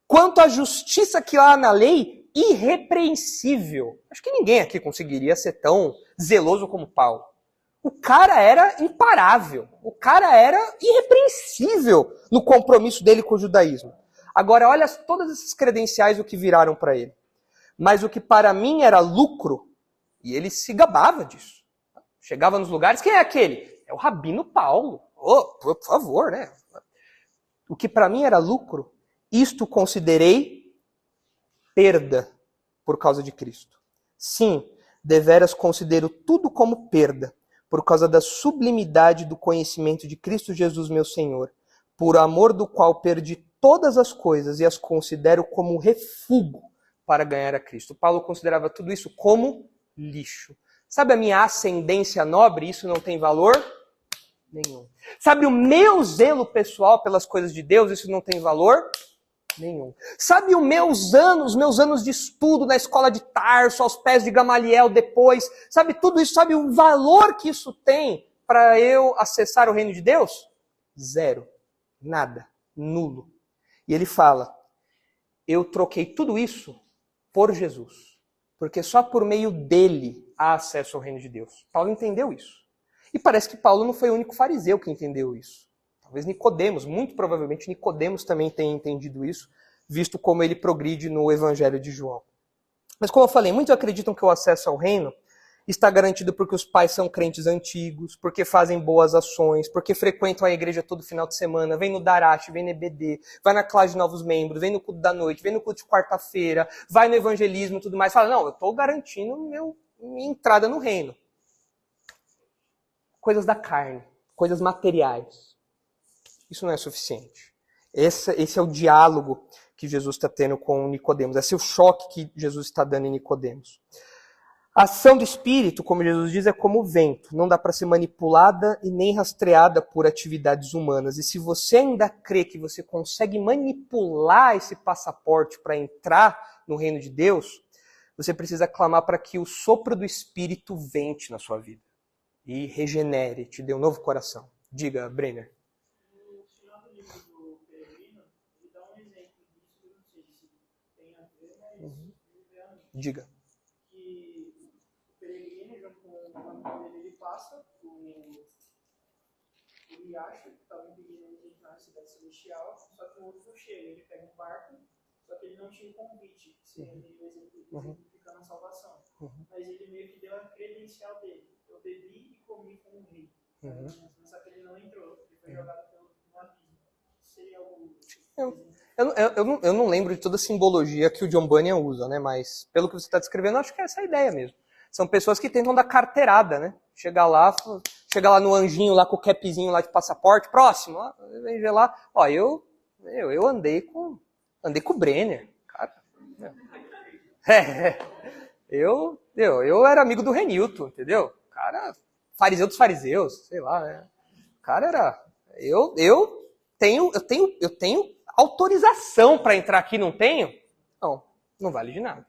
Quanto à justiça que há na lei, irrepreensível. Acho que ninguém aqui conseguiria ser tão zeloso como Paulo. O cara era imparável. O cara era irrepreensível no compromisso dele com o judaísmo. Agora, olha todas essas credenciais o que viraram para ele. Mas o que para mim era lucro, e ele se gabava disso. Chegava nos lugares, quem é aquele? É o Rabino Paulo. Por favor, né? O que para mim era lucro, isto considerei perda por causa de Cristo. Sim, deveras considero tudo como perda, por causa da sublimidade do conhecimento de Cristo Jesus, meu Senhor, por amor do qual perdi todas as coisas e as considero como refúgio para ganhar a Cristo. Paulo considerava tudo isso como lixo. Sabe a minha ascendência nobre? Isso não tem valor nenhum. Sabe o meu zelo pessoal pelas coisas de Deus? Isso não tem valor nenhum. Sabe os meus anos de estudo na escola de Tarso, aos pés de Gamaliel depois? Sabe tudo isso? Sabe o valor que isso tem para eu acessar o reino de Deus? Zero. Nada. Nulo. E ele fala, eu troquei tudo isso por Jesus. Porque só por meio dele há acesso ao reino de Deus. Paulo entendeu isso. E parece que Paulo não foi o único fariseu que entendeu isso. Talvez Nicodemos, muito provavelmente Nicodemos também tenha entendido isso, visto como ele progride no Evangelho de João. Mas como eu falei, muitos acreditam que o acesso ao reino está garantido porque os pais são crentes antigos, porque fazem boas ações, porque frequentam a igreja todo final de semana, vem no Darash, vem no EBD, vai na classe de novos membros, vem no culto da noite, vem no culto de quarta-feira, vai no evangelismo e tudo mais. Fala, não, eu estou garantindo minha entrada no reino. Coisas da carne, coisas materiais. Isso não é suficiente. Esse é o diálogo que Jesus está tendo com Nicodemos. Esse é o choque que Jesus está dando em Nicodemos. A ação do Espírito, como Jesus diz, é como o vento. Não dá para ser manipulada e nem rastreada por atividades humanas. E se você ainda crê que você consegue manipular esse passaporte para entrar no reino de Deus, você precisa clamar para que o sopro do Espírito vente na sua vida e regenere, te dê um novo coração. Diga, Brenner. No final do livro do Peregrino, ele dá um exemplo disso, eu não sei se tem a ver, mas Diga. que o Peregrino, junto com o amigo dele, ele passa o riacho, que estava impedindo ele de entrar na cidade celestial, só que o outro não chega, ele pega um barco, só que ele não tinha um convite, que seria exemplificando a salvação. Mas ele meio que deu a credencial dele. Eu bebi e comi como um rei. Só que ele não entrou, ele foi jogado pelo abismo. Seria algo... Eu não lembro de toda a simbologia que o John Bunyan usa, né? Mas pelo que você está descrevendo, acho que é essa a ideia mesmo. São pessoas que tentam dar carteirada, né? Chega lá no anjinho lá com o capzinho lá de passaporte, próximo, ó, vem ver lá. Ó, eu andei com o Brenner, cara. Eu era amigo do Renilton, entendeu? Cara, fariseu dos fariseus, sei lá, né? O cara era... Eu tenho autorização para entrar aqui, não tenho? Não vale de nada.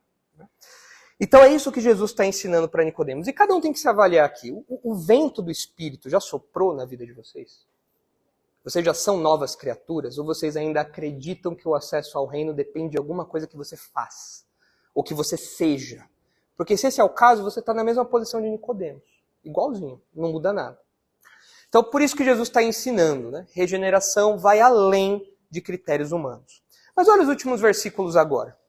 Então é isso que Jesus está ensinando para Nicodemos. E cada um tem que se avaliar aqui. O vento do Espírito já soprou na vida de vocês? Vocês já são novas criaturas? Ou vocês ainda acreditam que o acesso ao reino depende de alguma coisa que você faz? Ou que você seja? Porque se esse é o caso, você está na mesma posição de Nicodemos. Igualzinho, não muda nada. Então por isso que Jesus está ensinando, né? Regeneração vai além de critérios humanos. Mas olha os últimos versículos agora.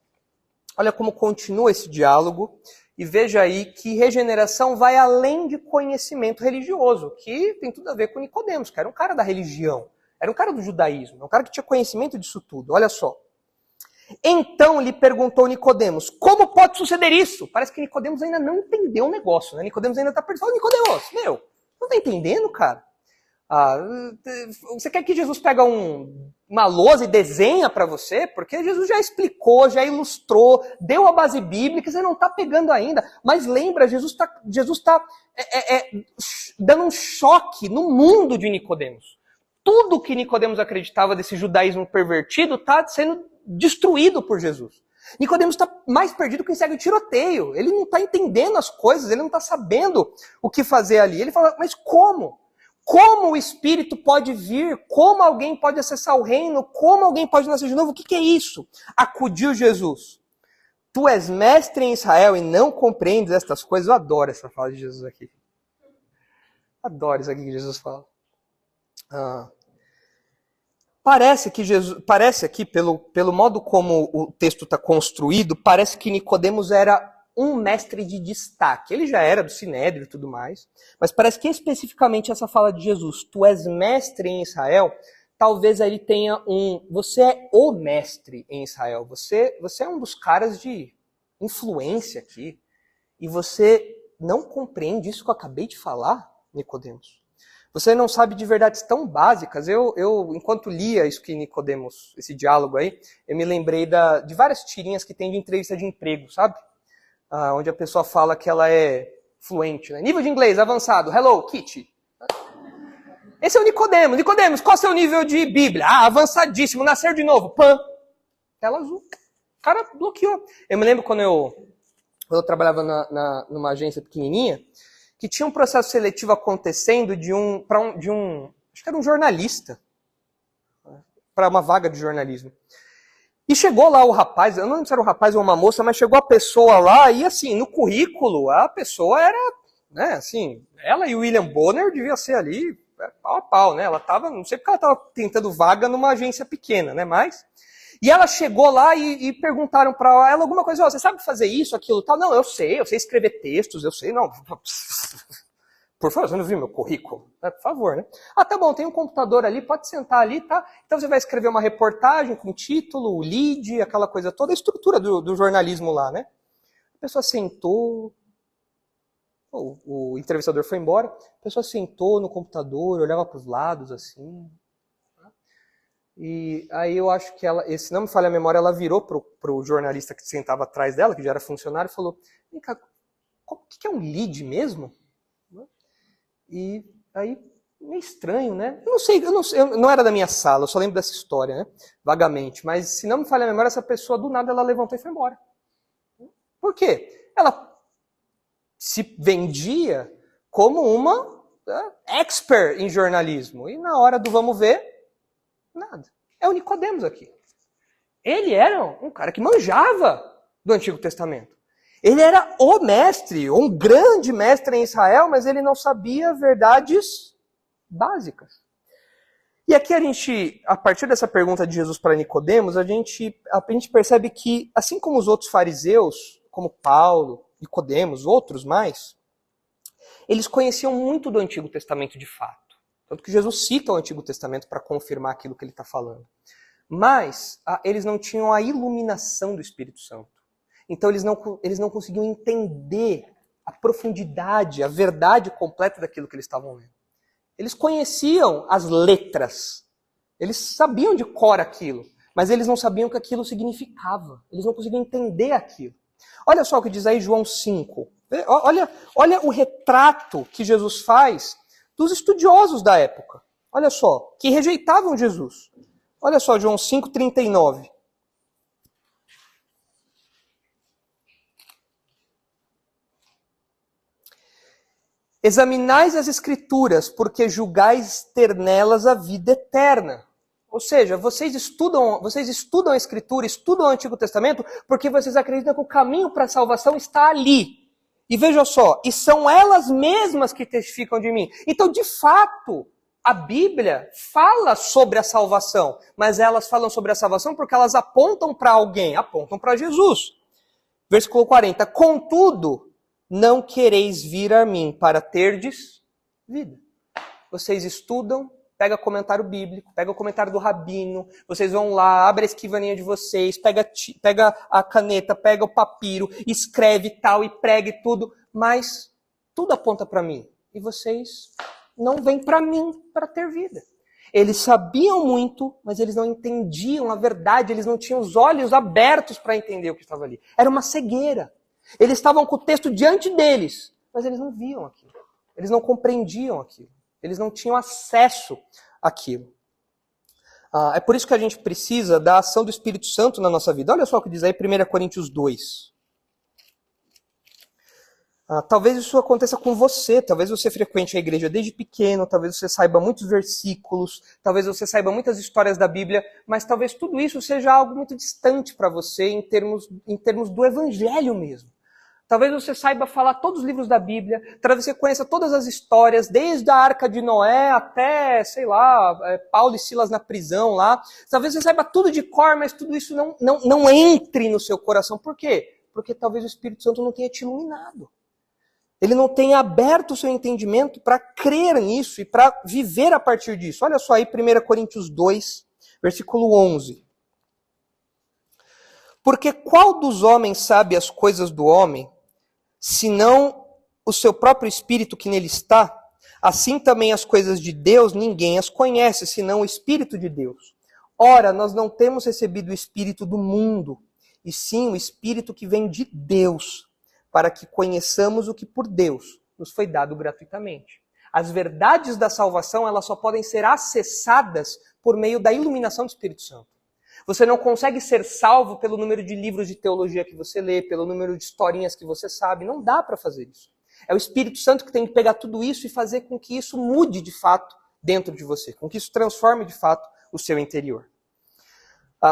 Olha como continua esse diálogo e veja aí que regeneração vai além de conhecimento religioso, que tem tudo a ver com Nicodemos, que era um cara da religião, era um cara do judaísmo, um cara que tinha conhecimento disso tudo. Olha só. Então lhe perguntou Nicodemos, como pode suceder isso? Parece que Nicodemos ainda não entendeu o negócio, né? Nicodemos ainda está pensando, Nicodemos, não está entendendo, cara? Você quer que Jesus pegue uma lousa e desenha para você? Porque Jesus já explicou, já ilustrou, deu a base bíblica, você não está pegando ainda. Mas lembra, Jesus está dando um choque no mundo de Nicodemos. Tudo que Nicodemos acreditava desse judaísmo pervertido está sendo destruído por Jesus. Nicodemos está mais perdido que um cego de tiroteio. Ele não está entendendo as coisas, ele não está sabendo o que fazer ali. Ele fala, mas como? Como o Espírito pode vir? Como alguém pode acessar o reino? Como alguém pode nascer de novo? O que é isso? Acudiu Jesus. Tu és mestre em Israel e não compreendes estas coisas. Eu adoro essa fala de Jesus aqui. Adoro isso aqui que Jesus fala. Parece aqui, pelo modo como o texto está construído, parece que Nicodemos era um mestre de destaque. Ele já era do Sinédrio e tudo mais, mas parece que especificamente essa fala de Jesus, tu és mestre em Israel, talvez ele tenha você é o mestre em Israel, você é um dos caras de influência aqui, e você não compreende isso que eu acabei de falar, Nicodemos? Você não sabe de verdades tão básicas. Eu enquanto lia isso que Nicodemos, esse diálogo aí, eu me lembrei de várias tirinhas que tem de entrevista de emprego, sabe? Onde a pessoa fala que ela é fluente, né? Nível de inglês avançado, hello, Kitty. Esse é o Nicodemos. Nicodemos, qual é o seu nível de Bíblia? Avançadíssimo, nascer de novo, pã. Tela azul. O cara bloqueou. Eu me lembro quando eu trabalhava numa agência pequenininha, que tinha um processo seletivo acontecendo acho que era um jornalista, para uma vaga de jornalismo. E chegou lá o rapaz, eu não lembro se era um rapaz ou uma moça, mas chegou a pessoa lá e assim, no currículo, a pessoa era, né, assim, ela e o William Bonner devia ser ali pau a pau, né? Ela tava, não sei porque ela estava tentando vaga numa agência pequena, né, mas... E ela chegou lá e perguntaram para ela alguma coisa, você sabe fazer isso, aquilo, tal? Não, eu sei escrever textos, eu sei, não. Por favor, você não viu meu currículo? Por favor, né? Tá bom, tem um computador ali, pode sentar ali, tá? Então você vai escrever uma reportagem com título, o lead, aquela coisa toda, a estrutura do jornalismo lá, né? A pessoa sentou, o entrevistador foi embora, a pessoa sentou no computador, olhava para os lados assim... E aí eu acho que ela, se não me falha a memória, ela virou pro jornalista que sentava atrás dela, que já era funcionário, e falou, vem cá, o que é um lead mesmo? E aí, meio estranho, né? Eu não era da minha sala, eu só lembro dessa história, né? Vagamente. Mas se não me falha a memória, essa pessoa do nada ela levantou e foi embora. Por quê? Ela se vendia como uma expert em jornalismo. E na hora do vamos ver, nada. É o Nicodemos aqui. Ele era um cara que manjava do Antigo Testamento. Ele era o mestre, um grande mestre em Israel, mas ele não sabia verdades básicas. E aqui a partir dessa pergunta de Jesus para Nicodemos, a gente percebe que, assim como os outros fariseus, como Paulo, Nicodemos, outros mais, eles conheciam muito do Antigo Testamento de fato. Tanto que Jesus cita o Antigo Testamento para confirmar aquilo que ele está falando. Mas eles não tinham a iluminação do Espírito Santo. Então eles não conseguiam entender a profundidade, a verdade completa daquilo que eles estavam lendo. Eles conheciam as letras. Eles sabiam de cor aquilo. Mas eles não sabiam o que aquilo significava. Eles não conseguiam entender aquilo. Olha só o que diz aí João 5. Olha o retrato que Jesus faz dos estudiosos da época. Olha só, que rejeitavam Jesus. Olha só, João 5:39. Examinais as Escrituras, porque julgais ter nelas a vida eterna. Ou seja, vocês estudam a Escritura, estudam o Antigo Testamento, porque vocês acreditam que o caminho para a salvação está ali. E veja só, e são elas mesmas que testificam de mim. Então, de fato, a Bíblia fala sobre a salvação, mas elas falam sobre a salvação porque elas apontam para alguém, apontam para Jesus. Versículo 40. Contudo, não quereis vir a mim para terdes vida. Vocês estudam, pega comentário bíblico, pega o comentário do rabino, vocês vão lá, abre a escrivaninha de vocês, pega a caneta, pega o papiro, escreve tal e pregue tudo, mas tudo aponta para mim. E vocês não vêm para mim para ter vida. Eles sabiam muito, mas eles não entendiam a verdade, eles não tinham os olhos abertos para entender o que estava ali. Era uma cegueira. Eles estavam com o texto diante deles, mas eles não viam aquilo. Eles não compreendiam aquilo. Eles não tinham acesso àquilo. É por isso que a gente precisa da ação do Espírito Santo na nossa vida. Olha só o que diz aí 1 Coríntios 2. Talvez isso aconteça com você, talvez você frequente a igreja desde pequeno, talvez você saiba muitos versículos, talvez você saiba muitas histórias da Bíblia, mas talvez tudo isso seja algo muito distante para você em termos do Evangelho mesmo. Talvez você saiba falar todos os livros da Bíblia, talvez você conheça todas as histórias, desde a Arca de Noé até, sei lá, Paulo e Silas na prisão lá. Talvez você saiba tudo de cor, mas tudo isso não entre no seu coração. Por quê? Porque talvez o Espírito Santo não tenha te iluminado. Ele não tenha aberto o seu entendimento para crer nisso e para viver a partir disso. Olha só aí 1 Coríntios 2, versículo 11. Porque qual dos homens sabe as coisas do homem, senão o seu próprio espírito que nele está? Assim também as coisas de Deus ninguém as conhece, senão o Espírito de Deus. Ora, nós não temos recebido o Espírito do mundo, e sim o Espírito que vem de Deus, para que conheçamos o que por Deus nos foi dado gratuitamente. As verdades da salvação, elas só podem ser acessadas por meio da iluminação do Espírito Santo. Você não consegue ser salvo pelo número de livros de teologia que você lê, pelo número de historinhas que você sabe. Não dá para fazer isso. É o Espírito Santo que tem que pegar tudo isso e fazer com que isso mude de fato dentro de você, com que isso transforme de fato o seu interior.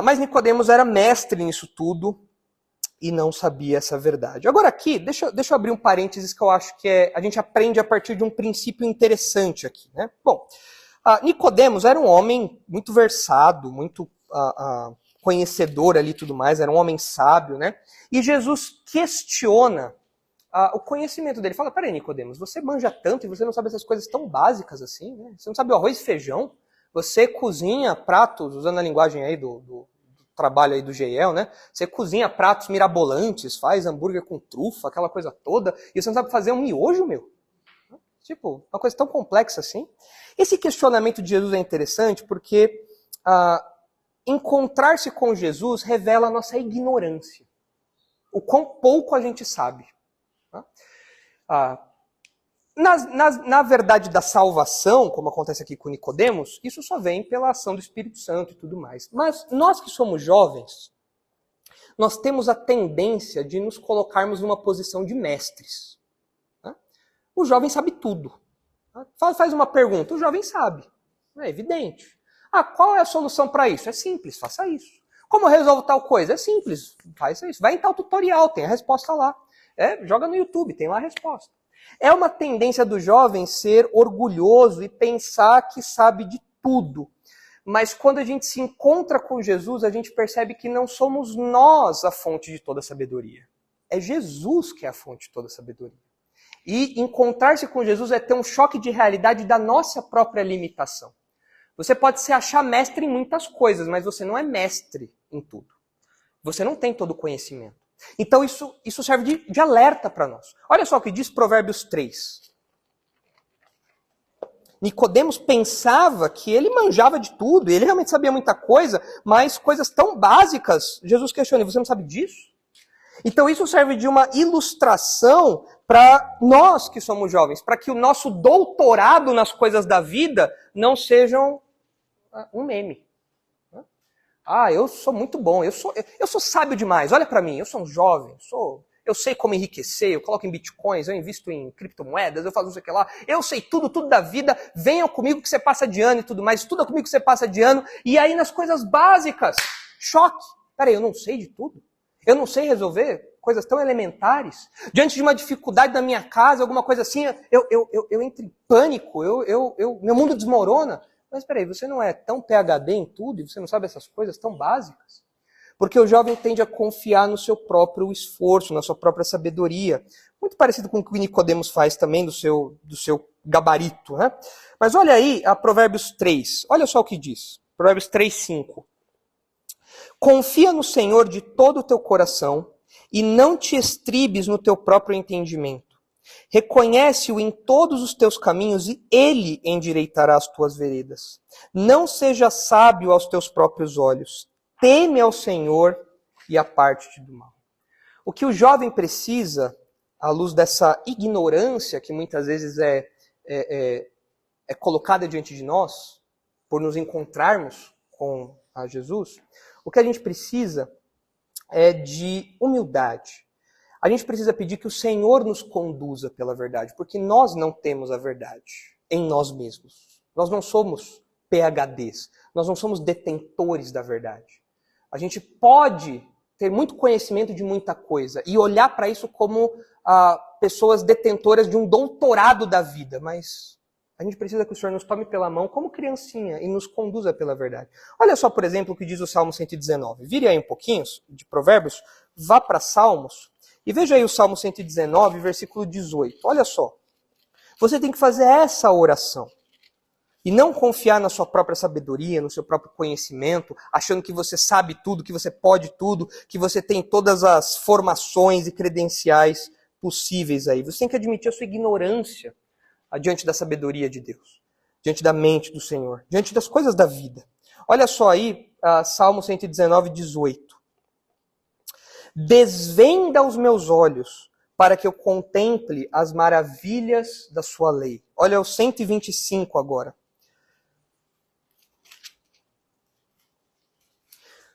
Mas Nicodemos era mestre nisso tudo e não sabia essa verdade. Agora aqui, deixa eu abrir um parênteses que eu acho que a gente aprende a partir de um princípio interessante aqui, né? Bom, Nicodemos era um homem muito versado, muito conhecedor ali e tudo mais, era um homem sábio, né? E Jesus questiona o conhecimento dele. Fala, peraí, Nicodemos, você manja tanto e você não sabe essas coisas tão básicas assim, né? Você não sabe o arroz e feijão? Você cozinha pratos, usando a linguagem aí do trabalho aí do GEL, né? Você cozinha pratos mirabolantes, faz hambúrguer com trufa, aquela coisa toda, e você não sabe fazer um miojo, meu? Tipo, uma coisa tão complexa assim. Esse questionamento de Jesus é interessante porque encontrar-se com Jesus revela a nossa ignorância. O quão pouco a gente sabe. Tá? Na verdade da salvação, como acontece aqui com Nicodemos, isso só vem pela ação do Espírito Santo e tudo mais. Mas nós que somos jovens, nós temos a tendência de nos colocarmos numa posição de mestres. Né? O jovem sabe tudo. Faz uma pergunta, o jovem sabe. É evidente. Qual é a solução para isso? É simples, faça isso. Como eu resolvo tal coisa? É simples, faça isso. Vai em tal tutorial, tem a resposta lá. Joga no YouTube, tem lá a resposta. É uma tendência do jovem ser orgulhoso e pensar que sabe de tudo. Mas quando a gente se encontra com Jesus, a gente percebe que não somos nós a fonte de toda sabedoria. É Jesus que é a fonte de toda sabedoria. E encontrar-se com Jesus é ter um choque de realidade da nossa própria limitação. Você pode se achar mestre em muitas coisas, mas você não é mestre em tudo. Você não tem todo o conhecimento. Então isso serve de alerta para nós. Olha só o que diz Provérbios 3. Nicodemos pensava que ele manjava de tudo, e ele realmente sabia muita coisa, mas coisas tão básicas, Jesus questiona, você não sabe disso? Então isso serve de uma ilustração para nós que somos jovens, para que o nosso doutorado nas coisas da vida não sejam um meme. Eu sou muito bom, eu sou sábio demais, olha para mim, eu sou um jovem, eu sei como enriquecer, eu coloco em bitcoins, eu invisto em criptomoedas, eu faço não sei o que lá, eu sei tudo da vida, venham comigo que você passa de ano e tudo mais, estuda comigo que você passa de ano, e aí nas coisas básicas, choque. Peraí, eu não sei de tudo? Eu não sei resolver coisas tão elementares? Diante de uma dificuldade na minha casa, alguma coisa assim, eu entro em pânico, meu mundo desmorona. Mas peraí, você não é tão PhD em tudo e você não sabe essas coisas tão básicas? Porque o jovem tende a confiar no seu próprio esforço, na sua própria sabedoria. Muito parecido com o que o Nicodemos faz também do seu gabarito. Né? Mas olha aí a Provérbios 3. Olha só o que diz. Provérbios 3:5. Confia no Senhor de todo o teu coração e não te estribes no teu próprio entendimento. Reconhece-o em todos os teus caminhos e ele endireitará as tuas veredas. Não seja sábio aos teus próprios olhos. Teme ao Senhor e aparte-te do mal. O que o jovem precisa, à luz dessa ignorância que muitas vezes é colocada diante de nós, por nos encontrarmos com a Jesus, o que a gente precisa é de humildade. A gente precisa pedir que o Senhor nos conduza pela verdade, porque nós não temos a verdade em nós mesmos. Nós não somos PhDs, nós não somos detentores da verdade. A gente pode ter muito conhecimento de muita coisa e olhar para isso como pessoas detentoras de um doutorado da vida, mas a gente precisa que o Senhor nos tome pela mão como criancinha e nos conduza pela verdade. Olha só, por exemplo, o que diz o Salmo 119. Vire aí um pouquinho de Provérbios, vá para Salmos e veja aí o Salmo 119, versículo 18. Olha só. Você tem que fazer essa oração. E não confiar na sua própria sabedoria, no seu próprio conhecimento, achando que você sabe tudo, que você pode tudo, que você tem todas as formações e credenciais possíveis aí. Você tem que admitir a sua ignorância diante da sabedoria de Deus, diante da mente do Senhor, diante das coisas da vida. Olha só aí, Salmo 119, 18. Desvenda os meus olhos para que eu contemple as maravilhas da sua lei. Olha o 125 agora.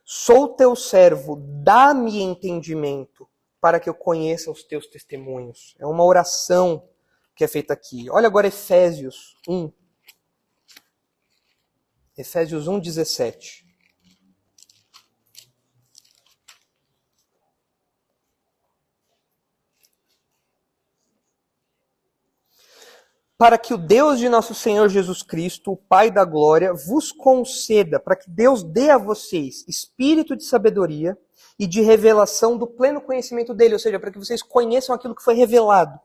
Sou teu servo, dá-me entendimento para que eu conheça os teus testemunhos. É uma oração que é feita aqui. Olha agora Efésios 1. Efésios 1, 17. Para que o Deus de nosso Senhor Jesus Cristo, o Pai da glória, vos conceda, para que Deus dê a vocês espírito de sabedoria e de revelação do pleno conhecimento dele, ou seja, para que vocês conheçam aquilo que foi revelado.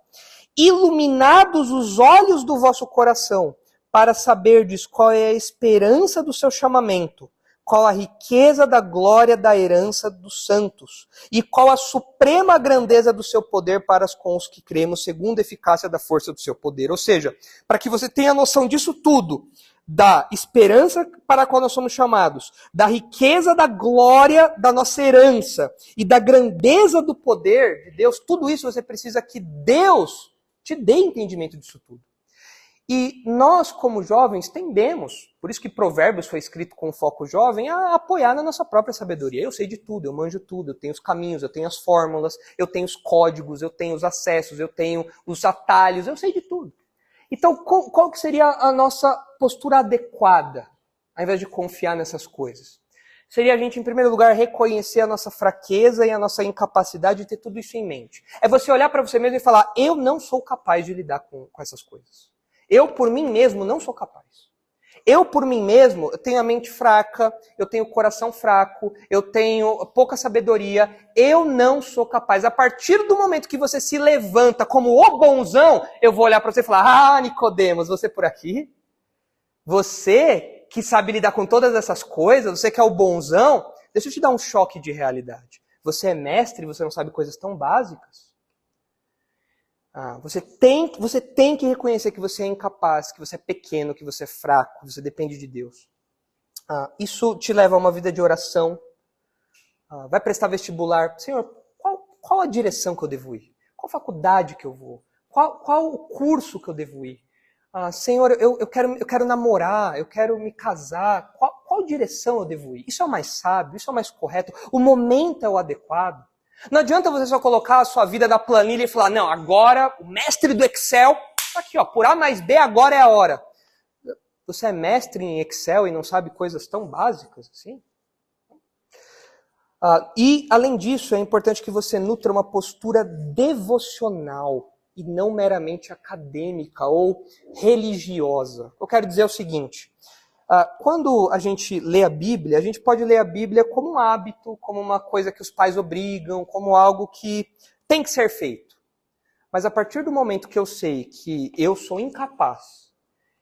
Iluminados os olhos do vosso coração, para saberdes qual é a esperança do seu chamamento, qual a riqueza da glória da herança dos santos, e qual a suprema grandeza do seu poder para com os que cremos, segundo a eficácia da força do seu poder. Ou seja, para que você tenha noção disso tudo, da esperança para a qual nós somos chamados, da riqueza da glória da nossa herança, e da grandeza do poder de Deus, tudo isso você precisa que Deus te dê entendimento disso tudo. E nós, como jovens, tendemos, por isso que Provérbios foi escrito com foco jovem, a apoiar na nossa própria sabedoria. Eu sei de tudo, eu manjo tudo, eu tenho os caminhos, eu tenho as fórmulas, eu tenho os códigos, eu tenho os acessos, eu tenho os atalhos, eu sei de tudo. Então, qual que seria a nossa postura adequada, ao invés de confiar nessas coisas? Seria a gente, em primeiro lugar, reconhecer a nossa fraqueza e a nossa incapacidade de ter tudo isso em mente. É você olhar para você mesmo e falar, eu não sou capaz de lidar com essas coisas. Eu, por mim mesmo, não sou capaz. Eu, por mim mesmo, eu tenho a mente fraca, eu tenho o coração fraco, eu tenho pouca sabedoria, eu não sou capaz. A partir do momento que você se levanta como o bonzão, eu vou olhar para você e falar, Nicodemos, você por aqui? Você que sabe lidar com todas essas coisas, você que é o bonzão, deixa eu te dar um choque de realidade. Você é mestre e você não sabe coisas tão básicas? Você tem que reconhecer que você é incapaz, que você é pequeno, que você é fraco, que você depende de Deus. Isso te leva a uma vida de oração. Vai prestar vestibular. Senhor, qual a direção que eu devo ir? Qual faculdade que eu vou? Qual o curso que eu devo ir? Senhor, eu quero namorar, eu quero me casar. Qual direção eu devo ir? Isso é o mais sábio, isso é o mais correto. O momento é o adequado. Não adianta você só colocar a sua vida na planilha e falar, não, agora o mestre do Excel, aqui ó, por A mais B, agora é a hora. Você é mestre em Excel e não sabe coisas tão básicas assim? E, além disso, é importante que você nutra uma postura devocional e não meramente acadêmica ou religiosa. Eu quero dizer o seguinte, quando a gente lê a Bíblia, a gente pode ler a Bíblia como um hábito, como uma coisa que os pais obrigam, como algo que tem que ser feito. Mas a partir do momento que eu sei que eu sou incapaz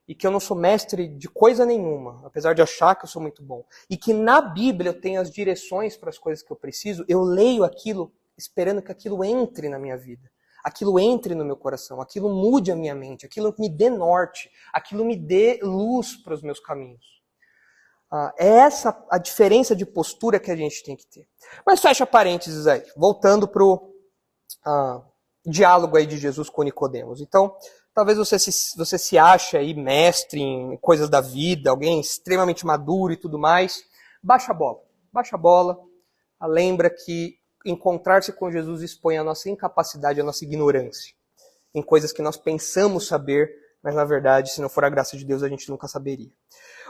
e que eu não sou mestre de coisa nenhuma, apesar de achar que eu sou muito bom, e que na Bíblia eu tenho as direções para as coisas que eu preciso, eu leio aquilo esperando que aquilo entre na minha vida. Aquilo entre no meu coração, aquilo mude a minha mente, aquilo me dê norte, aquilo me dê luz para os meus caminhos. É essa a diferença de postura que a gente tem que ter. Mas fecha parênteses aí, voltando para o diálogo aí de Jesus com Nicodemos. Então, talvez você se ache aí mestre em coisas da vida, alguém extremamente maduro e tudo mais. Baixa a bola, lembra que encontrar-se com Jesus expõe a nossa incapacidade, a nossa ignorância em coisas que nós pensamos saber, mas na verdade, se não for a graça de Deus, a gente nunca saberia.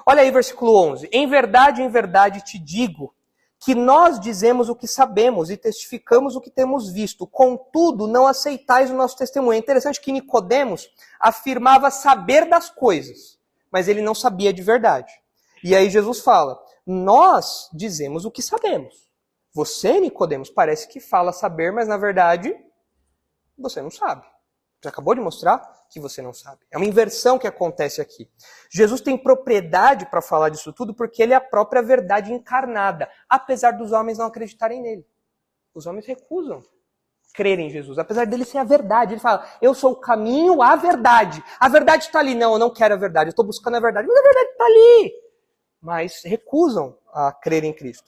Olha aí, versículo 11. Em verdade te digo que nós dizemos o que sabemos e testificamos o que temos visto. Contudo, não aceitais o nosso testemunho. É interessante que Nicodemos afirmava saber das coisas, mas ele não sabia de verdade. E aí Jesus fala, nós dizemos o que sabemos. Você, Nicodemos, parece que fala saber, mas na verdade você não sabe. Você acabou de mostrar que você não sabe. É uma inversão que acontece aqui. Jesus tem propriedade para falar disso tudo porque ele é a própria verdade encarnada, apesar dos homens não acreditarem nele. Os homens recusam crer em Jesus, apesar dele ser a verdade. Ele fala, eu sou o caminho à verdade. A verdade está ali. Não, eu não quero a verdade, eu estou buscando a verdade. Mas a verdade está ali. Mas recusam a crer em Cristo.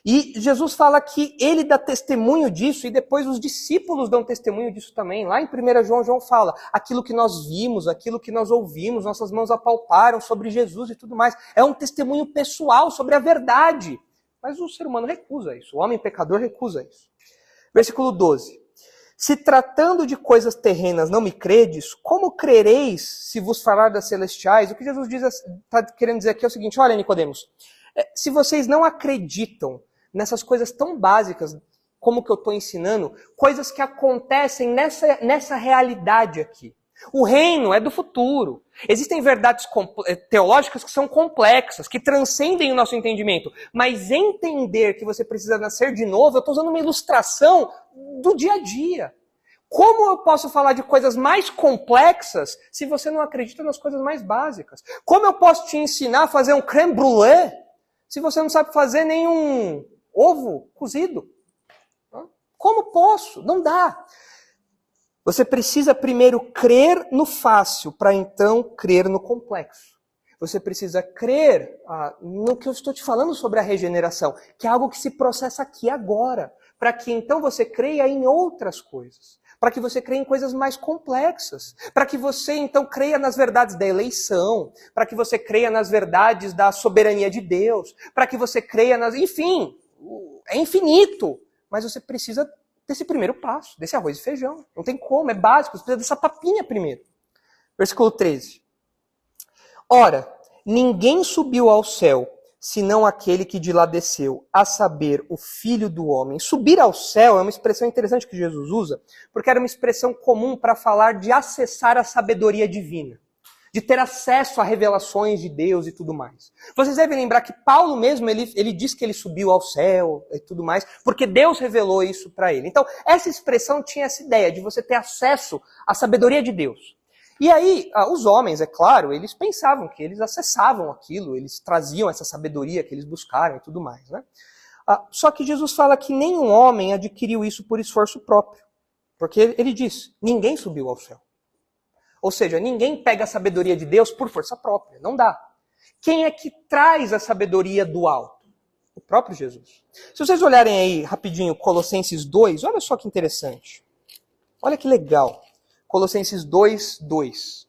E Jesus fala que ele dá testemunho disso e depois os discípulos dão testemunho disso também. Lá em 1 João, João fala aquilo que nós vimos, aquilo que nós ouvimos, nossas mãos apalparam sobre Jesus e tudo mais. É um testemunho pessoal sobre a verdade. Mas o ser humano recusa isso, o homem pecador recusa isso. Versículo 12. Se tratando de coisas terrenas não me credes, como crereis se vos falar das celestiais? O que Jesus está querendo dizer aqui é o seguinte, olha Nicodemos, se vocês não acreditam nessas coisas tão básicas como que eu estou ensinando, coisas que acontecem nessa realidade aqui. O reino é do futuro. Existem verdades teológicas que são complexas, que transcendem o nosso entendimento. Mas entender que você precisa nascer de novo, eu estou usando uma ilustração do dia a dia. Como eu posso falar de coisas mais complexas se você não acredita nas coisas mais básicas? Como eu posso te ensinar a fazer um crème brûlée se você não sabe fazer nenhum ovo cozido? Como posso? Não dá. Você precisa primeiro crer no fácil, para então crer no complexo. Você precisa crer no que eu estou te falando sobre a regeneração, que é algo que se processa aqui agora, para que então você creia em outras coisas. para que você creia em coisas mais complexas, para que você então creia nas verdades da eleição, para que você creia nas verdades da soberania de Deus, para que você creia nas... Enfim, é infinito, mas você precisa desse primeiro passo, desse arroz e feijão. Não tem como, é básico, você precisa dessa papinha primeiro. Versículo 13. Ora, ninguém subiu ao céu, senão aquele que de lá desceu, a saber, o Filho do Homem. Subir ao céu é uma expressão interessante que Jesus usa, porque era uma expressão comum para falar de acessar a sabedoria divina, de ter acesso a revelações de Deus e tudo mais. Vocês devem lembrar que Paulo mesmo, ele diz que ele subiu ao céu e tudo mais, porque Deus revelou isso para ele. Então, essa expressão tinha essa ideia de você ter acesso à sabedoria de Deus. E aí, os homens, é claro, eles pensavam que eles acessavam aquilo, eles traziam essa sabedoria que eles buscaram e tudo mais, né? Só que Jesus fala que nenhum homem adquiriu isso por esforço próprio. Porque ele diz, ninguém subiu ao céu. Ou seja, ninguém pega a sabedoria de Deus por força própria, não dá. Quem é que traz a sabedoria do alto? O próprio Jesus. Se vocês olharem aí rapidinho Colossenses 2, olha só que interessante. Olha que legal. Colossenses 2, 2.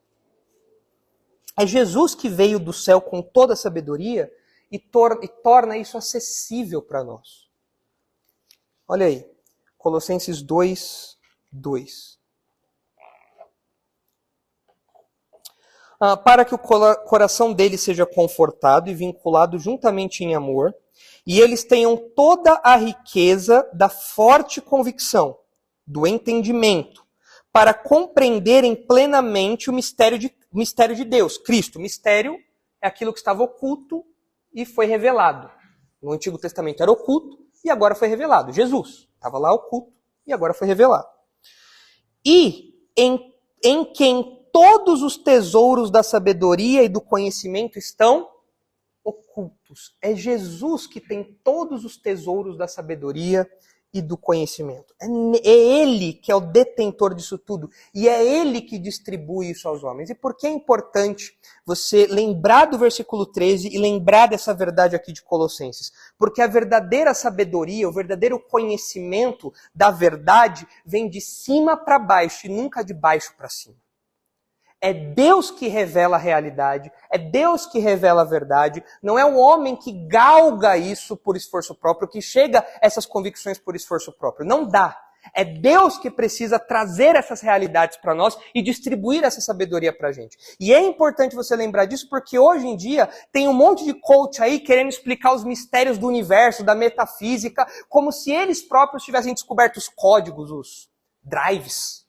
É Jesus que veio do céu com toda a sabedoria e torna isso acessível para nós. Olha aí, Colossenses 2, 2. Para que o coração deles seja confortado e vinculado juntamente em amor, e eles tenham toda a riqueza da forte convicção, do entendimento, para compreenderem plenamente o mistério de Deus. Cristo, mistério é aquilo que estava oculto e foi revelado. No Antigo Testamento era oculto e agora foi revelado. Jesus estava lá oculto e agora foi revelado. E em quem todos os tesouros da sabedoria e do conhecimento estão ocultos. É Jesus que tem todos os tesouros da sabedoria e do conhecimento. É Ele que é o detentor disso tudo. E é Ele que distribui isso aos homens. E por que é importante você lembrar do versículo 13 e lembrar dessa verdade aqui de Colossenses? Porque a verdadeira sabedoria, o verdadeiro conhecimento da verdade vem de cima para baixo e nunca de baixo para cima. É Deus que revela a realidade, é Deus que revela a verdade, não é o homem que galga isso por esforço próprio, que chega a essas convicções por esforço próprio. Não dá. É Deus que precisa trazer essas realidades para nós e distribuir essa sabedoria para a gente. E é importante você lembrar disso porque hoje em dia tem um monte de coach aí querendo explicar os mistérios do universo, da metafísica, como se eles próprios tivessem descoberto os códigos, os drives.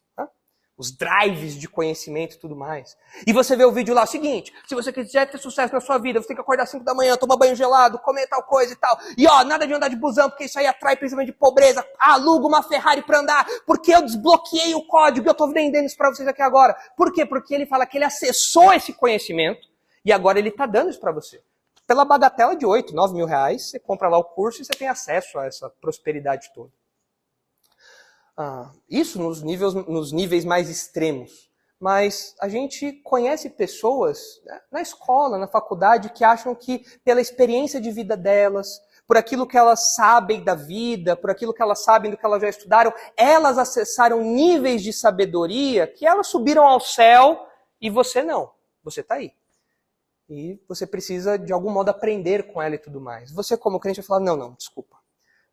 Os drives de conhecimento e tudo mais. E você vê o vídeo lá, o seguinte, se você quiser ter sucesso na sua vida, você tem que acordar às 5 da manhã, tomar banho gelado, comer tal coisa e tal. E nada de andar de busão, porque isso aí atrai principalmente pobreza. Aluga uma Ferrari pra andar, porque eu desbloqueei o código e eu tô vendendo isso pra vocês aqui agora. Por quê? Porque ele fala que ele acessou esse conhecimento e agora ele tá dando isso pra você. Pela bagatela de 8, 9 mil reais, você compra lá o curso e você tem acesso a essa prosperidade toda. Isso nos níveis mais extremos. Mas a gente conhece pessoas, né, na escola, na faculdade, que acham que pela experiência de vida delas, por aquilo que elas sabem da vida, por aquilo que elas sabem do que elas já estudaram, elas acessaram níveis de sabedoria que elas subiram ao céu e você não. Você está aí. E você precisa, de algum modo, aprender com ela e tudo mais. Você, como crente, vai falar, não, desculpa.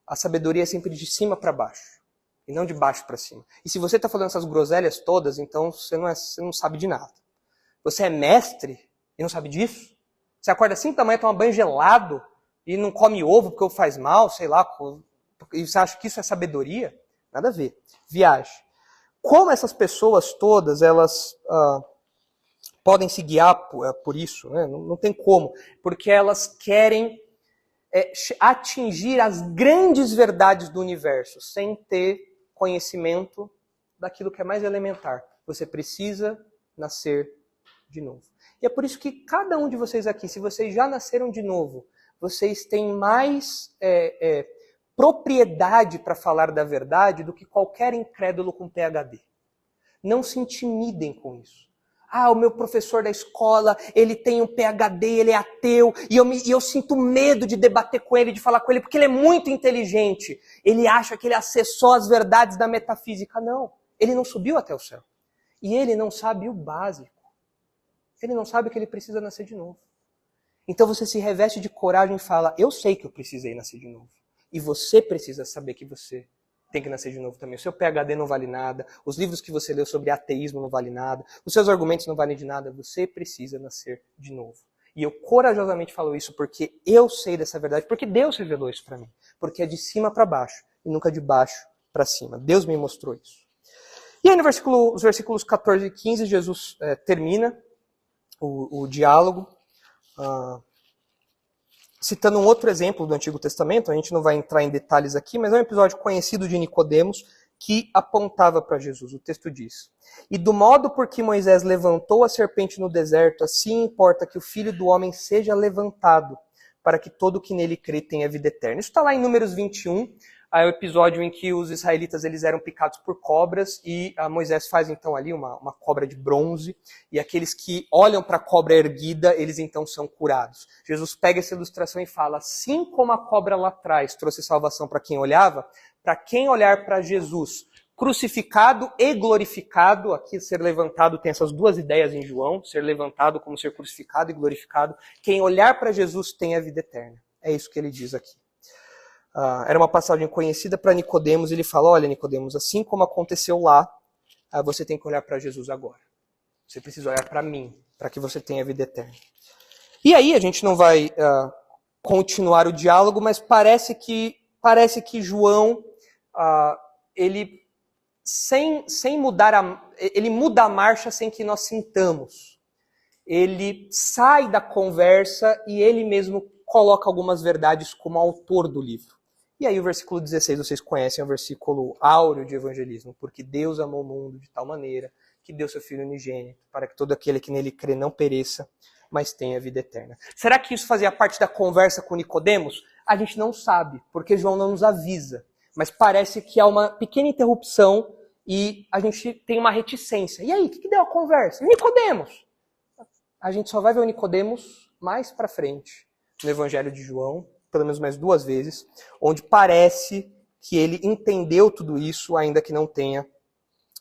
A sabedoria é sempre de cima para baixo. E não de baixo para cima. E se você está falando essas groselhas todas, então você não sabe de nada. Você é mestre e não sabe disso? Você acorda às 5 da manhã, toma banho gelado e não come ovo porque faz mal, sei lá. E você acha que isso é sabedoria? Nada a ver. Viagem. Como essas pessoas todas, elas podem se guiar por isso? Né? Não tem como. Porque elas querem atingir as grandes verdades do universo sem ter conhecimento daquilo que é mais elementar. Você precisa nascer de novo. E é por isso que cada um de vocês aqui, se vocês já nasceram de novo, vocês têm mais propriedade para falar da verdade do que qualquer incrédulo com PhD. Não se intimidem com isso. O meu professor da escola, ele tem um PhD, ele é ateu, e eu sinto medo de debater com ele, de falar com ele, porque ele é muito inteligente. Ele acha que ele acessou as verdades da metafísica. Não, Ele não subiu até o céu. E ele não sabe o básico. Ele não sabe que ele precisa nascer de novo. Então você se reveste de coragem e fala, eu sei que eu precisei nascer de novo. E você precisa saber que você tem que nascer de novo também. O seu PhD não vale nada, os livros que você leu sobre ateísmo não valem nada, os seus argumentos não valem de nada, você precisa nascer de novo. E eu corajosamente falo isso porque eu sei dessa verdade, porque Deus revelou isso para mim. Porque é de cima para baixo e nunca de baixo para cima. Deus me mostrou isso. E aí os versículos 14 e 15, Jesus termina o diálogo, citando um outro exemplo do Antigo Testamento. A gente não vai entrar em detalhes aqui, mas é um episódio conhecido de Nicodemos que apontava para Jesus. O texto diz: e do modo por que Moisés levantou a serpente no deserto, assim importa que o Filho do Homem seja levantado, para que todo o que nele crê tenha vida eterna. Isso está lá em Números 21, é o episódio em que os israelitas eles eram picados por cobras, e Moisés faz então ali uma cobra de bronze, e aqueles que olham para a cobra erguida, eles então são curados. Jesus pega essa ilustração e fala, assim como a cobra lá atrás trouxe salvação para quem olhava, para quem olhar para Jesus crucificado e glorificado, aqui ser levantado tem essas duas ideias em João, ser levantado como ser crucificado e glorificado, quem olhar para Jesus tem a vida eterna. É isso que ele diz aqui. Era uma passagem conhecida para Nicodemos, ele fala, olha Nicodemos, assim como aconteceu lá, você tem que olhar para Jesus agora. Você precisa olhar para mim, para que você tenha a vida eterna. E aí a gente não vai continuar o diálogo, mas parece que João, ele ele muda a marcha sem que nós sintamos. Ele sai da conversa e ele mesmo coloca algumas verdades como autor do livro. E aí o versículo 16, vocês conhecem, é o versículo áureo de evangelismo. Porque Deus amou o mundo de tal maneira que deu seu Filho unigênito, para que todo aquele que nele crê não pereça, mas tenha vida eterna. Será que isso fazia parte da conversa com Nicodemos? A gente não sabe, porque João não nos avisa. Mas parece que há uma pequena interrupção e a gente tem uma reticência. E aí, o que deu a conversa? Nicodemos! A gente só vai ver o Nicodemos mais para frente, no Evangelho de João, pelo menos mais 2 vezes, onde parece que ele entendeu tudo isso, ainda que não tenha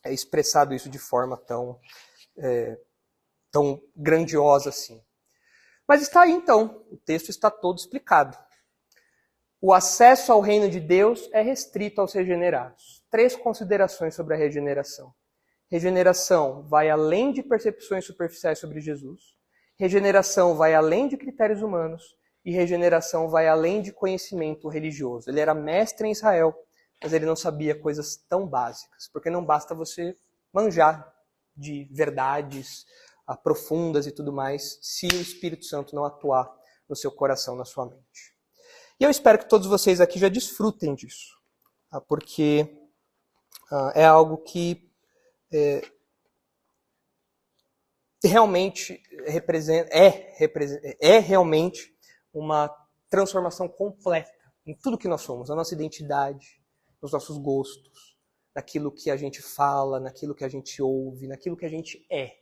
expressado isso de forma tão grandiosa assim. Mas está aí então, o texto está todo explicado. O acesso ao reino de Deus é restrito aos regenerados. 3 considerações sobre a regeneração. Regeneração vai além de percepções superficiais sobre Jesus. Regeneração vai além de critérios humanos. E regeneração vai além de conhecimento religioso. Ele era mestre em Israel, mas ele não sabia coisas tão básicas. Porque não basta você manjar de verdades profundas e tudo mais, se o Espírito Santo não atuar no seu coração, na sua mente. E eu espero que todos vocês aqui já desfrutem disso, porque é algo que realmente é realmente uma transformação completa em tudo que nós somos, na nossa identidade, nos nossos gostos, naquilo que a gente fala, naquilo que a gente ouve, naquilo que a gente é.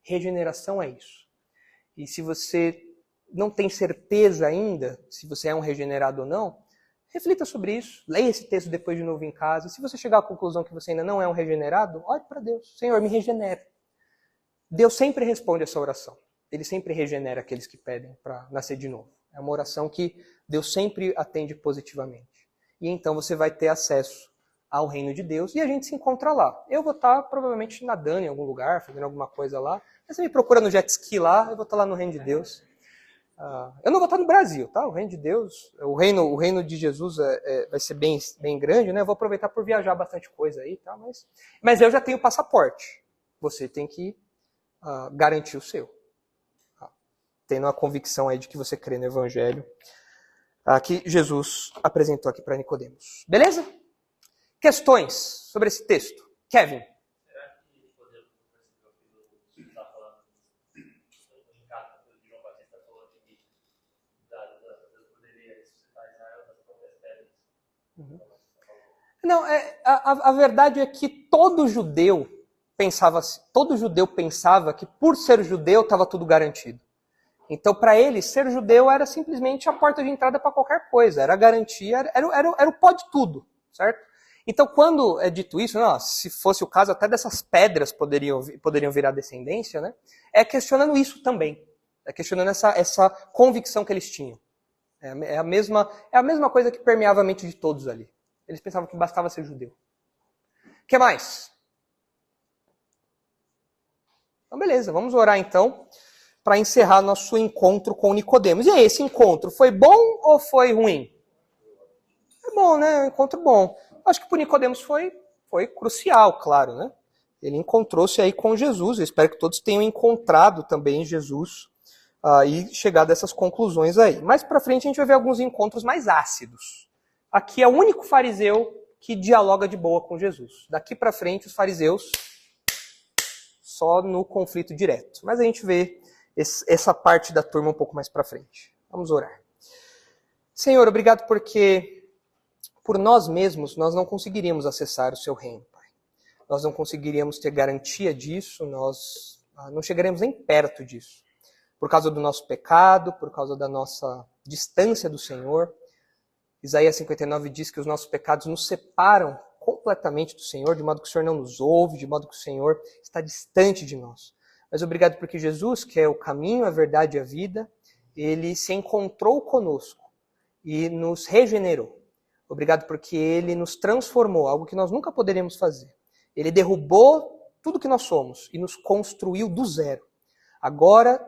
Regeneração é isso. E se você não tem certeza ainda se você é um regenerado ou não, reflita sobre isso. Leia esse texto depois de novo em casa. Se você chegar à conclusão que você ainda não é um regenerado, ore para Deus. Senhor, me regenera. Deus sempre responde essa oração. Ele sempre regenera aqueles que pedem para nascer de novo. É uma oração que Deus sempre atende positivamente. E então você vai ter acesso ao reino de Deus e a gente se encontra lá. Eu vou estar provavelmente nadando em algum lugar, fazendo alguma coisa lá. Mas você me procura no jet ski lá, eu vou estar lá no reino de Deus. Eu não vou estar no Brasil, tá? O reino de Deus, o reino de Jesus vai ser bem grande, né? Eu vou aproveitar por viajar bastante coisa aí, tá? Mas eu já tenho passaporte. Você tem que garantir o seu. Tendo a convicção aí de que você crê no Evangelho que Jesus apresentou aqui para Nicodemos. Beleza? Questões sobre esse texto? Kevin? Não, a verdade é que todo judeu pensava que por ser judeu estava tudo garantido. Então, para ele, ser judeu era simplesmente a porta de entrada para qualquer coisa, era a garantia, era o pó de tudo, certo? Então, quando é dito isso, não, se fosse o caso, até dessas pedras poderiam virar descendência, né? É questionando isso também. É questionando essa convicção que eles tinham. É a mesma coisa que permeava a mente de todos ali. Eles pensavam que bastava ser judeu. O que mais? Então, beleza, vamos orar então para encerrar nosso encontro com Nicodemos. E aí, esse encontro foi bom ou foi ruim? É bom, né? Um encontro bom. Acho que para Nicodemos foi crucial, claro, né? Ele encontrou-se aí com Jesus. Eu espero que todos tenham encontrado também Jesus e chegado a essas conclusões aí. Mais para frente a gente vai ver alguns encontros mais ácidos. Aqui é o único fariseu que dialoga de boa com Jesus. Daqui para frente os fariseus só no conflito direto. Mas a gente vê essa parte da turma um pouco mais para frente. Vamos orar. Senhor, obrigado porque por nós mesmos nós não conseguiríamos acessar o seu reino, Pai. Nós não conseguiríamos ter garantia disso, nós não chegaremos nem perto disso. Por causa do nosso pecado, por causa da nossa distância do Senhor. Isaías 59 diz que os nossos pecados nos separam completamente do Senhor, de modo que o Senhor não nos ouve, de modo que o Senhor está distante de nós. Mas obrigado porque Jesus, que é o caminho, a verdade e a vida, ele se encontrou conosco e nos regenerou. Obrigado porque ele nos transformou, algo que nós nunca poderíamos fazer. Ele derrubou tudo que nós somos e nos construiu do zero. Agora,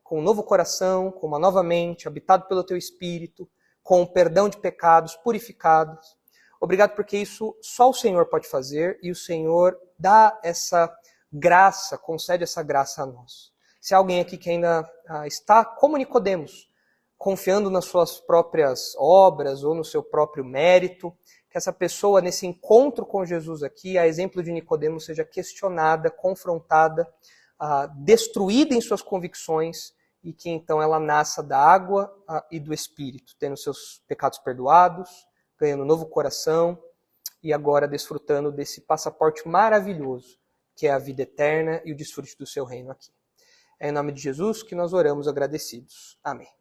com um novo coração, com uma nova mente, habitado pelo teu Espírito, com o perdão de pecados, purificados. Obrigado porque isso só o Senhor pode fazer e o Senhor dá essa graça, concede essa graça a nós. Se há alguém aqui que ainda está como Nicodemos, confiando nas suas próprias obras ou no seu próprio mérito, que essa pessoa, nesse encontro com Jesus aqui, a exemplo de Nicodemos, seja questionada, confrontada, destruída em suas convicções e que então ela nasça da água e do Espírito, tendo seus pecados perdoados, ganhando um novo coração e agora desfrutando desse passaporte maravilhoso que é a vida eterna e o desfrute do seu reino aqui. É em nome de Jesus que nós oramos agradecidos. Amém.